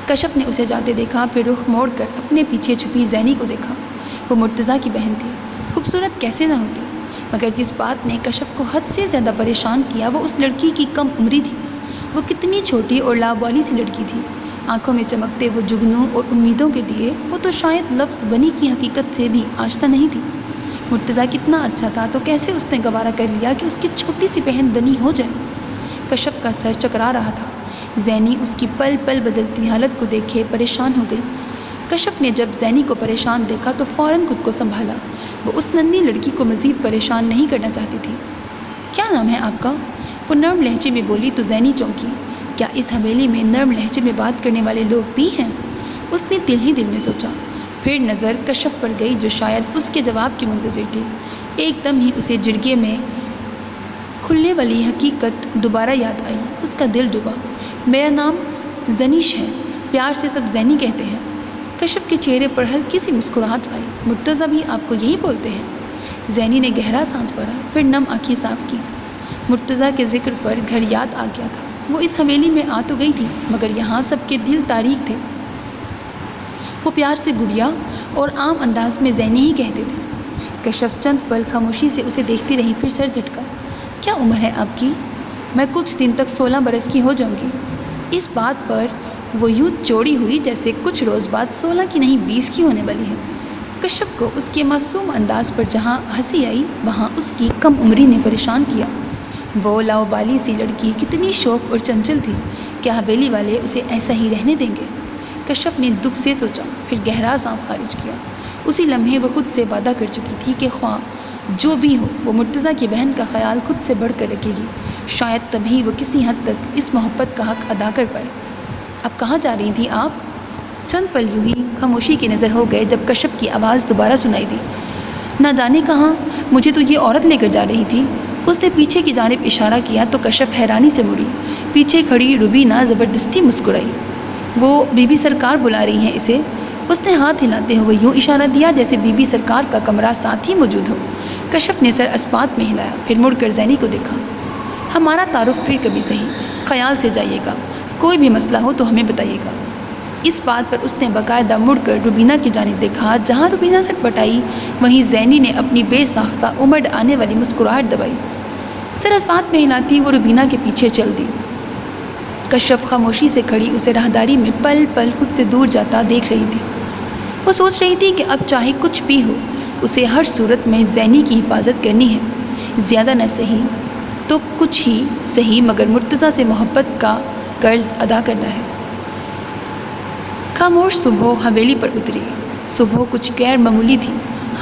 کشف نے اسے جاتے دیکھا، پھر رخ موڑ کر اپنے پیچھے چھپی زینی کو دیکھا۔ وہ مرتضیٰ کی بہن تھی، خوبصورت کیسے نہ ہوتی، مگر جس بات نے کشف کو حد سے زیادہ پریشان کیا وہ اس لڑکی کی کم عمری تھی۔ وہ کتنی چھوٹی اور لابوالی سی لڑکی تھی، آنکھوں میں چمکتے وہ جگنوں اور امیدوں کے دیے، وہ تو شاید لفظ بنی کی حقیقت سے بھی آشنا نہیں تھی۔ مرتضیٰ کتنا اچھا تھا تو کیسے اس نے گوارا کر لیا کہ اس کی چھوٹی سی بہن بنی ہو جائے۔ کشف کا سر چکرا رہا تھا۔ زینی اس کی پل پل بدلتی حالت کو دیکھے پریشان ہو گئی۔ کشف نے جب زینی کو پریشان دیکھا تو فوراً خود کو سنبھالا۔ وہ اس ننھی لڑکی کو مزید پریشان نہیں کرنا چاہتی تھی۔ کیا نام ہے آپ کا؟ وہ نرم لہجے میں بولی تو زینی چونکی۔ کیا اس حویلی میں نرم لہجے میں بات کرنے والے لوگ بھی ہیں؟ اس نے دل ہی دل میں سوچا۔ پھر نظر کشف پر گئی جو شاید اس کے جواب کی منتظر تھی۔ ایک دم ہی اسے جرگے میں کھلنے والی حقیقت دوبارہ یاد آئی۔ اس کا دل ڈوبا۔ میرا نام زنیش ہے، پیار سے سب زینی کہتے ہیں۔ کشف کے چہرے پر ہلکی سی مسکراہٹ آئی۔ مرتضیٰ بھی آپ کو یہی بولتے ہیں؟ زینی نے گہرا سانس بھرا، پھر نم آنکھیں صاف کی۔ مرتضیٰ کے ذکر پر گھر یاد آ گیا تھا۔ وہ اس حویلی میں آ تو گئی تھی مگر یہاں سب کے دل تاریک تھے۔ وہ پیار سے گڑیا اور عام انداز میں زینی ہی کہتے تھے۔ کشف چند پل خاموشی سے اسے دیکھتی رہی، پھر سر جھٹکا۔ کیا عمر ہے آپ کی؟ میں کچھ دن تک 16 برس کی ہو جاؤں گی۔ اس بات پر وہ یوں چوڑی ہوئی جیسے کچھ روز بعد 16 کی نہیں 20 کی ہونے والی ہے۔ کشف کو اس کے معصوم انداز پر جہاں ہنسی آئی وہاں اس کی کم عمری نے پریشان کیا۔ وہ لاؤبالی سی لڑکی کتنی شوق اور چنچل تھی، کیا حویلی والے اسے ایسا ہی رہنے دیں گے؟ کشف نے دکھ سے سوچا، پھر گہرا سانس خارج کیا۔ اسی لمحے وہ خود سے وعدہ کر چکی تھی کہ خواہ جو بھی ہو وہ مرتضیٰ کی بہن کا خیال خود سے بڑھ کر رکھے گی۔ شاید تبھی وہ کسی حد تک اس محبت کا حق ادا کر پائے۔ اب کہاں جا رہی تھی آپ؟ چند پل یوں ہی خاموشی کی نظر ہو گئے جب کشف کی آواز دوبارہ سنائی دی۔ نہ جانے کہاں، مجھے تو یہ عورت لے کر جا رہی تھی۔ اس نے پیچھے کی جانب اشارہ کیا تو کشف حیرانی سے مڑی۔ پیچھے کھڑی روبینہ زبردستی مسکرائی۔ وہ بی بی سرکار بلا رہی ہیں اسے۔ اس نے ہاتھ ہلاتے ہوئے یوں اشارہ دیا جیسے بی بی سرکار کا کمرہ ساتھ ہی موجود ہو۔ کشف نے سر اسپات میں ہلایا، پھر مڑ کر زینی کو دیکھا۔ ہمارا تعارف پھر کبھی صحیح، خیال سے جائیے گا، کوئی بھی مسئلہ ہو تو ہمیں بتائیے گا۔ اس بات پر اس نے باقاعدہ مڑ کر روبینہ کی جانب دیکھا۔ جہاں روبینہ سٹ پٹائی وہیں زینی نے اپنی بے ساختہ امڑ آنے والی مسکراہٹ دبائی۔ سر اسپات میں ہلاتی وہ روبینہ کے پیچھے چل دی۔ کشف خاموشی سے کھڑی اسے راہداری میں پل پل خود سے دور جاتا دیکھ رہی تھی۔ وہ سوچ رہی تھی کہ اب چاہے کچھ بھی ہو اسے ہر صورت میں زینی کی حفاظت کرنی ہے، زیادہ نہ صحیح تو کچھ ہی صحیح مگر مرتضیٰ سے محبت کا قرض ادا کرنا ہے۔ خاموش صبح حویلی پر اتری۔ صبح کچھ غیر معمولی تھی۔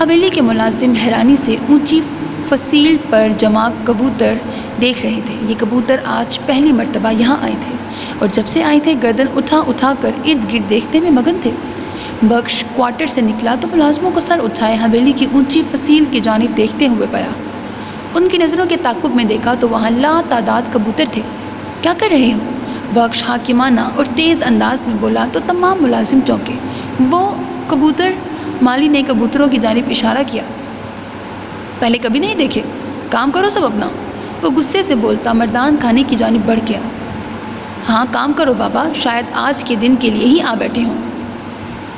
حویلی کے ملازم حیرانی سے اونچی فصیل پر جمع کبوتر دیکھ رہے تھے۔ یہ کبوتر آج پہلی مرتبہ یہاں آئے تھے اور جب سے آئے تھے گردن اٹھا اٹھا کر ارد گرد دیکھنے میں مگن تھے۔ بخش کوارٹر سے نکلا تو ملازموں کو سر اٹھائے حویلی کی اونچی فصیل کی جانب دیکھتے ہوئے پایا۔ ان کی نظروں کے تعاقب میں دیکھا تو وہاں لا تعداد کبوتر تھے۔ کیا کر رہے ہو؟ بخش حاکمانہ اور تیز انداز میں بولا تو تمام ملازم چونکے۔ وہ کبوتر، مالی نے کبوتروں کی جانب اشارہ کیا۔ پہلے کبھی نہیں دیکھے، کام کرو سب اپنا۔ وہ غصے سے بولتا مردان خانے کی جانب بڑھ گیا۔ ہاں کام کرو بابا، شاید آج کے دن کے لیے ہی آ بیٹھے ہوں۔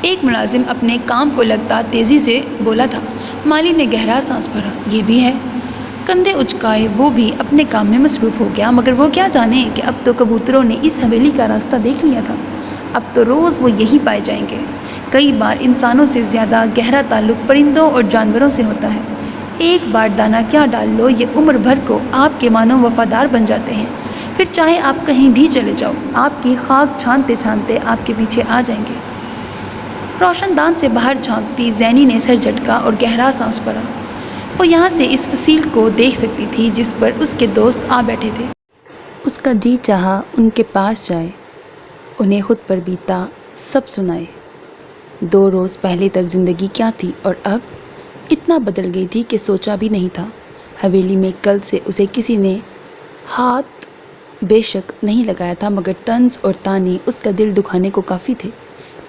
ایک ملازم اپنے کام کو لگتا تیزی سے بولا تھا۔ مالی نے گہرا سانس بھرا، یہ بھی ہے۔ کندھے اچکائے وہ بھی اپنے کام میں مصروف ہو گیا، مگر وہ کیا جانے کہ اب تو کبوتروں نے اس حویلی کا راستہ دیکھ لیا تھا۔ اب تو روز وہ یہی پائے جائیں گے۔ کئی بار انسانوں سے زیادہ گہرا تعلق پرندوں اور جانوروں سے ہوتا ہے۔ ایک بار دانہ کیا ڈال لو، یہ عمر بھر کو آپ کے مانو وفادار بن جاتے ہیں۔ پھر چاہے آپ کہیں بھی چلے جاؤ، آپ کی خاک چھانتے چھانتے آپ کے پیچھے آ جائیں گے۔ روشن دان سے باہر جھانکتی زینی نے سر جھٹکا اور گہرا سانس بھرا۔ وہ یہاں سے اس فصیل کو دیکھ سکتی تھی جس پر اس کے دوست آ بیٹھے تھے۔ اس کا جی چاہا ان کے پاس جائے، انہیں خود پر بیتا سب سنائے۔ 2 روز پہلے تک زندگی کیا تھی اور اب اتنا بدل گئی تھی کہ سوچا بھی نہیں تھا۔ حویلی میں کل سے اسے کسی نے ہاتھ بے شک نہیں لگایا تھا، مگر طنز اور طعنے اس کا دل دکھانے کو کافی تھے۔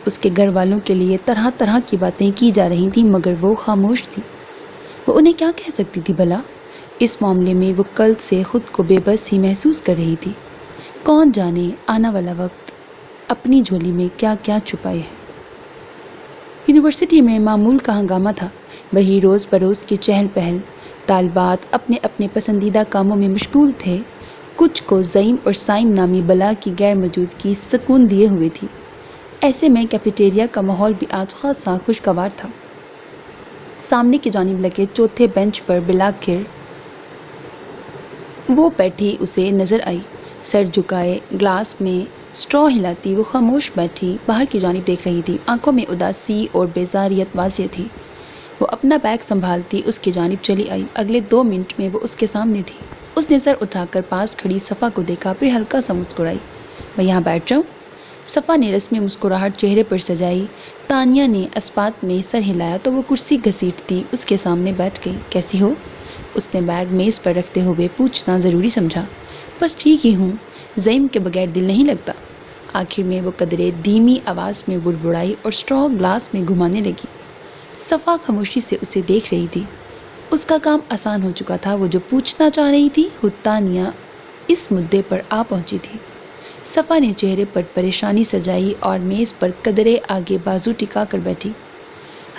اس کے گھر والوں کے لیے طرح طرح کی باتیں کی جا رہی تھیں، مگر وہ خاموش تھی۔ وہ انہیں کیا کہہ سکتی تھی بھلا؟ اس معاملے میں وہ کل سے خود کو بے بس ہی محسوس کر رہی تھی۔ کون جانے آنا والا وقت اپنی جھولی میں کیا کیا چھپائے ہے۔ یونیورسٹی میں معمول کا ہنگامہ تھا، وہی روز بروز کی چہل پہل۔ طالبات اپنے اپنے پسندیدہ کاموں میں مشغول تھے، کچھ کو زعیم اور سائم نامی بلا کی غیر موجودگی سکون دیے ہوئے تھی۔ ایسے میں کیفیٹیریا کا ماحول بھی آج خاصا خوشگوار تھا۔ سامنے کی جانب لگے چوتھے بینچ پر بلاخر وہ بیٹھی اسے نظر آئی۔ سر جھکائے گلاس میں اسٹرا ہلاتی وہ خاموش بیٹھی باہر کی جانب دیکھ رہی تھی۔ آنکھوں میں اداسی اور بیزاریت واضح تھی۔ وہ اپنا بیگ سنبھالتی اس کی جانب چلی آئی۔ اگلے 2 منٹ میں وہ اس کے سامنے تھی۔ اس نے سر اٹھا کر پاس کھڑی صفا کو دیکھا، پھر ہلکا سا مسکرائی۔ میں یہاں بیٹھ جاؤں؟ صفا نے رسمی مسکراہٹ چہرے پر سجائی۔ تانیہ نے اسپات میں سر ہلایا تو وہ کرسی گھسیٹتی اس کے سامنے بیٹھ گئی۔ کیسی ہو؟ اس نے بیگ میز پر رکھتے ہوئے پوچھنا ضروری سمجھا۔ بس ٹھیک ہی ہوں، زعیم کے بغیر دل نہیں لگتا۔ آخر میں وہ قدرے دھیمی آواز میں بڑبڑائی اور اسٹرا گلاس میں گھمانے لگی۔ صفا خاموشی سے اسے دیکھ رہی تھی۔ اس کا کام آسان ہو چکا تھا۔ وہ جو پوچھنا چاہ رہی تھی خود تانیہ اس مدعے پر آ پہنچی تھی۔ صفا نے چہرے پر پریشانی سجائی اور میز پر قدرے آگے بازو ٹکا کر بیٹھی۔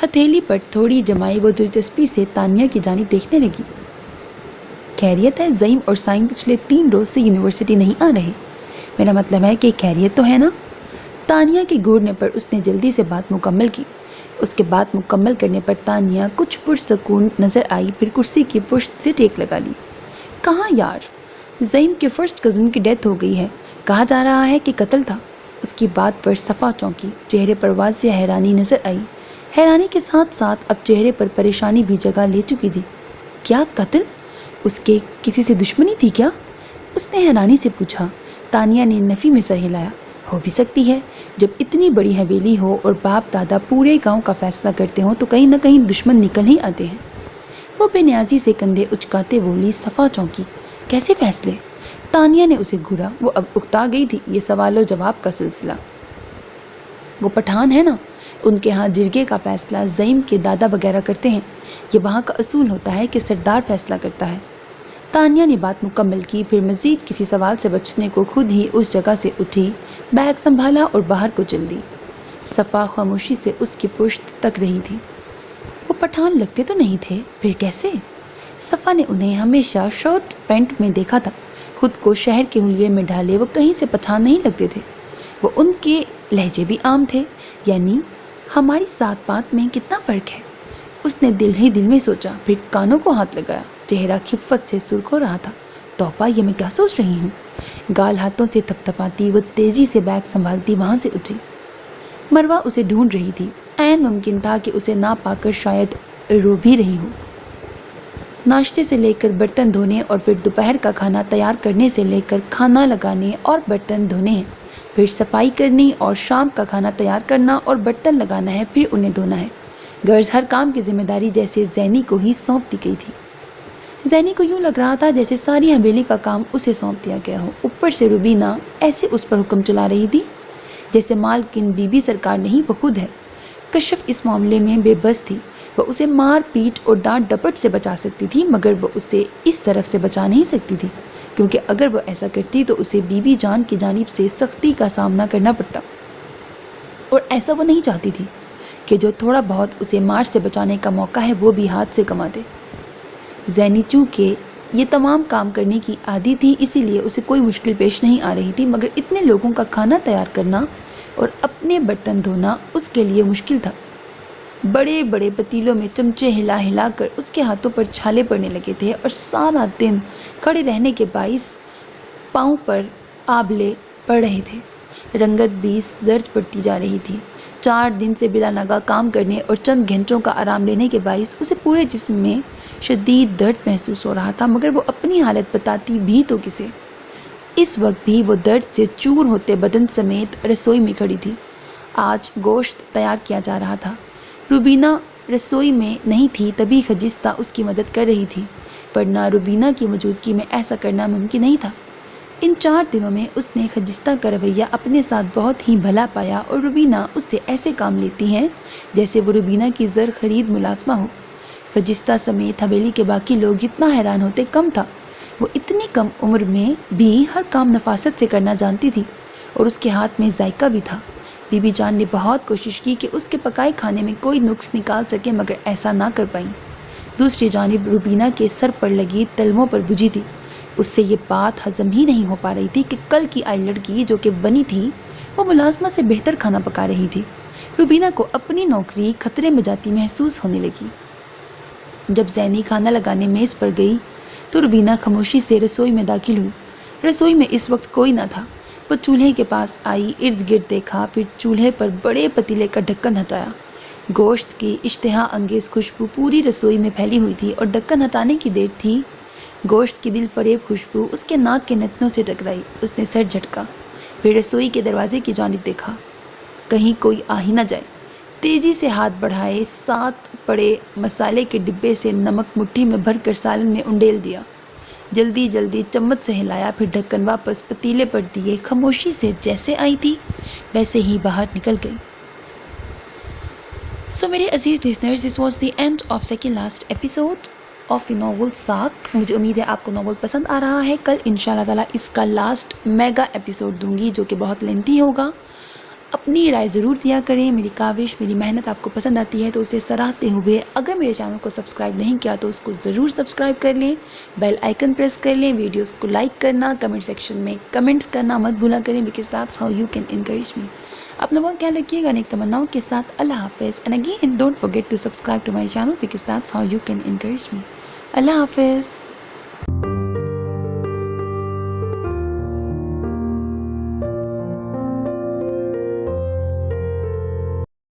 ہتھیلی پر تھوڑی جمائی وہ دلچسپی سے تانیہ کی جانب دیکھنے لگی۔ خیریت ہے؟ زعیم اور سائم پچھلے 3 روز سے یونیورسٹی نہیں آ رہے؟ میرا مطلب ہے کہ خیریت تو ہے نا؟ تانیہ کے گھورنے پر اس نے جلدی سے بات مکمل کی۔ اس کے بات مکمل کرنے پر تانیہ کچھ پرسکون نظر آئی، پھر کرسی کی پشت سے ٹیک لگا لی۔ کہاں یار، زعیم کے فرسٹ کزن کی ڈیتھ ہو گئی ہے، کہا جا رہا ہے کہ قتل تھا۔ اس کی بات پر صفا چونکی، چہرے پر واضح حیرانی نظر آئی۔ حیرانی کے ساتھ ساتھ اب چہرے پر پریشانی بھی جگہ لے چکی تھی۔ کیا قتل؟ اس کے کسی سے دشمنی تھی کیا؟ اس نے حیرانی سے پوچھا۔ تانیہ نے نفی میں سر ہلایا۔ ہو بھی سکتی ہے، جب اتنی بڑی حویلی ہو اور باپ دادا پورے گاؤں کا فیصلہ کرتے ہوں تو کہیں نہ کہیں دشمن نکل ہی آتے ہیں۔ وہ بے نیازی سے کندھے اچکاتے بولی۔ صفا چونکی۔ کیسے فیصلے؟ تانیہ نے اسے گھورا۔ وہ اب اکتا گئی تھی۔ یہ سوال و جواب کا سلسلہ۔ وہ پٹھان ہے نا، ان کے ہاں جرگے کا فیصلہ زعیم کے دادا وغیرہ کرتے ہیں۔ یہ وہاں کا اصول ہوتا ہے کہ سردار فیصلہ کرتا ہے۔ تانیہ نے بات مکمل کی، پھر مزید کسی سوال سے بچنے کو خود ہی اس جگہ سے اٹھی، بیگ سنبھالا اور باہر کو چل دی۔ صفا خاموشی سے اس کی پشت تک رہی تھی۔ وہ پٹھان لگتے تو نہیں تھے، پھر کیسے؟ صفا نے انہیں ہمیشہ شرٹ پینٹ میں دیکھا تھا، خود کو شہر کے حلیے میں ڈھالے وہ کہیں سے پٹھان نہیں لگتے تھے۔ وہ ان کے لہجے بھی عام تھے، یعنی ہماری ذات پات میں کتنا فرق ہے؟ اس نے دل ہی دل میں سوچا، پھر کانوں کو ہاتھ لگایا۔ چہرہ خفت سے سرخ ہو رہا تھا۔ توبہ، یہ میں کیا سوچ رہی ہوں؟ گال ہاتھوں سے تھپ تھپاتی وہ تیزی سے بیگ سنبھالتی وہاں سے اٹھی۔ مروہ اسے ڈھونڈ رہی تھی۔ عین ممکن تھا کہ اسے نہ پا کر شاید رو بھی رہی ہو۔ ناشتے سے لے کر برتن دھونے اور پھر دوپہر کا کھانا تیار کرنے سے لے کر کھانا لگانے اور برتن دھونے ہیں، پھر صفائی کرنی اور شام کا کھانا تیار کرنا اور برتن لگانا ہے، پھر انہیں دھونا ہے۔ غرض ہر کام کی ذمہ داری جیسے زینی کو ہی سونپ دی گئی تھی۔ زینی کو یوں لگ رہا تھا جیسے ساری حویلی کا کام اسے سونپ دیا گیا ہو۔ اوپر سے روبینہ ایسے اس پر حکم چلا رہی تھی جیسے مالکن بی بی سرکار نہیں، وہ خود ہے۔ کشف اس معاملے میں بے بس تھی۔ وہ اسے مار پیٹ اور ڈانٹ ڈپٹ سے بچا سکتی تھی، مگر وہ اسے اس طرف سے بچا نہیں سکتی تھی۔ کیونکہ اگر وہ ایسا کرتی تو اسے بی بی جان کی جانب سے سختی کا سامنا کرنا پڑتا، اور ایسا وہ نہیں چاہتی تھی کہ جو تھوڑا بہت اسے مار سے بچانے کا موقع ہے وہ بھی ہاتھ سے کما دے۔ زینی چونکہ یہ تمام کام کرنے کی عادی تھی، اسی لیے اسے کوئی مشکل پیش نہیں آ رہی تھی، مگر اتنے لوگوں کا کھانا تیار کرنا اور اپنے برتن دھونا اس کے لیے مشکل تھا۔ بڑے بڑے پتیلوں میں چمچے ہلا ہلا کر اس کے ہاتھوں پر چھالے پڑنے لگے تھے، اور سارا دن کھڑے رہنے کے باعث پاؤں پر آبلے پڑ رہے تھے، رنگت بھی زرد پڑتی جا رہی تھی۔ 4 دن سے بلا ناغہ کام کرنے اور چند گھنٹوں کا آرام لینے کے باعث اسے پورے جسم میں شدید درد محسوس ہو رہا تھا، مگر وہ اپنی حالت بتاتی بھی تو کسے۔ اس وقت بھی وہ درد سے چور ہوتے بدن سمیت رسوئی میں کھڑی تھی۔ آج گوشت تیار کیا جا رہا تھا۔ روبینہ رسوئی میں نہیں تھی، تبھی خجستہ اس کی مدد کر رہی تھی، ورنہ روبینہ کی موجودگی میں ایسا کرنا ممکن نہیں تھا۔ ان 4 دنوں میں اس نے خجستہ کا رویہ اپنے ساتھ بہت ہی بھلا پایا، اور روبینہ اس سے ایسے کام لیتی ہیں جیسے وہ روبینہ کی زر خرید ملازمہ ہو۔ خجستہ سمیت حویلی کے باقی لوگ جتنا حیران ہوتے کم تھا۔ وہ اتنی کم عمر میں بھی ہر کام نفاست سے کرنا جانتی تھی، اور اس کے ہاتھ میں ذائقہ بھی تھا۔ بی بی جان نے بہت کوشش کی کہ اس کے پکائے کھانے میں کوئی نقص نکال سکے، مگر ایسا نہ کر پائیں۔ دوسری جانب روبینہ کے سر پر لگی تلموں پر بجھی تھی۔ اس سے یہ بات ہضم ہی نہیں ہو پا رہی تھی کہ کل کی آئی لڑکی جو کہ بنی تھی وہ ملازمہ سے بہتر کھانا پکا رہی تھی۔ روبینہ کو اپنی نوکری خطرے میں جاتی محسوس ہونے لگی۔ جب زینی کھانا لگانے میز پر گئی تو روبینہ خاموشی سے رسوئی میں داخل ہوئی۔ رسوئی میں اس وقت کوئی نہ تھا۔ وہ چولہے کے پاس آئی، ارد گرد دیکھا، پھر چولہے پر بڑے پتیلے کا ڈھکن ہٹایا۔ گوشت کی اشتہا انگیز خوشبو پوری رسوئی میں پھیلی ہوئی تھی، اور ڈھکن ہٹانے کی دیر تھی گوشت کی دل فریب خوشبو اس کے ناک کے نتنوں سے ٹکرائی۔ اس نے سر جھٹکا، پھر رسوئی کے دروازے کی جانب دیکھا، کہیں کوئی آ ہی نہ جائے۔ تیزی سے ہاتھ بڑھائے، 7 بڑے مسالے کے ڈبے سے نمک مٹھی میں بھر کر سالن میں انڈیل دیا۔ جلدی جلدی چمچ سے ہلایا، پھر ڈھکن واپس پتیلے پر دیے، خاموشی سے جیسے آئی تھی ویسے ہی باہر نکل گئی۔ سو میرے عزیز listeners, this was the end of second last episode of the novel ساکھ۔ مجھے امید ہے آپ کو ناول پسند آ رہا ہے۔ کل انشاءاللہ تعالیٰ اس کا لاسٹ میگا ایپیسوڈ دوں گی جو کہ بہت لینتھی ہوگا۔ اپنی رائے ضرور دیا کریں۔ میری کاوش، میری محنت آپ کو پسند آتی ہے تو اسے سراہتے ہوئے اگر میرے چینل کو سبسکرائب نہیں کیا تو اس کو ضرور سبسکرائب کر لیں، بیل آئیکن پریس کر لیں، ویڈیوز کو لائک کرنا، کمنٹ سیکشن میں کمنٹس کرنا مت بھولا کریں، because that's how you can encourage me. اپنا بہت خیال رکھیے گا، نیک تمناؤں کے ساتھ اللہ حافظ، and again don't forget to subscribe to my channel because that's how you can encourage me. اللہ حافظ۔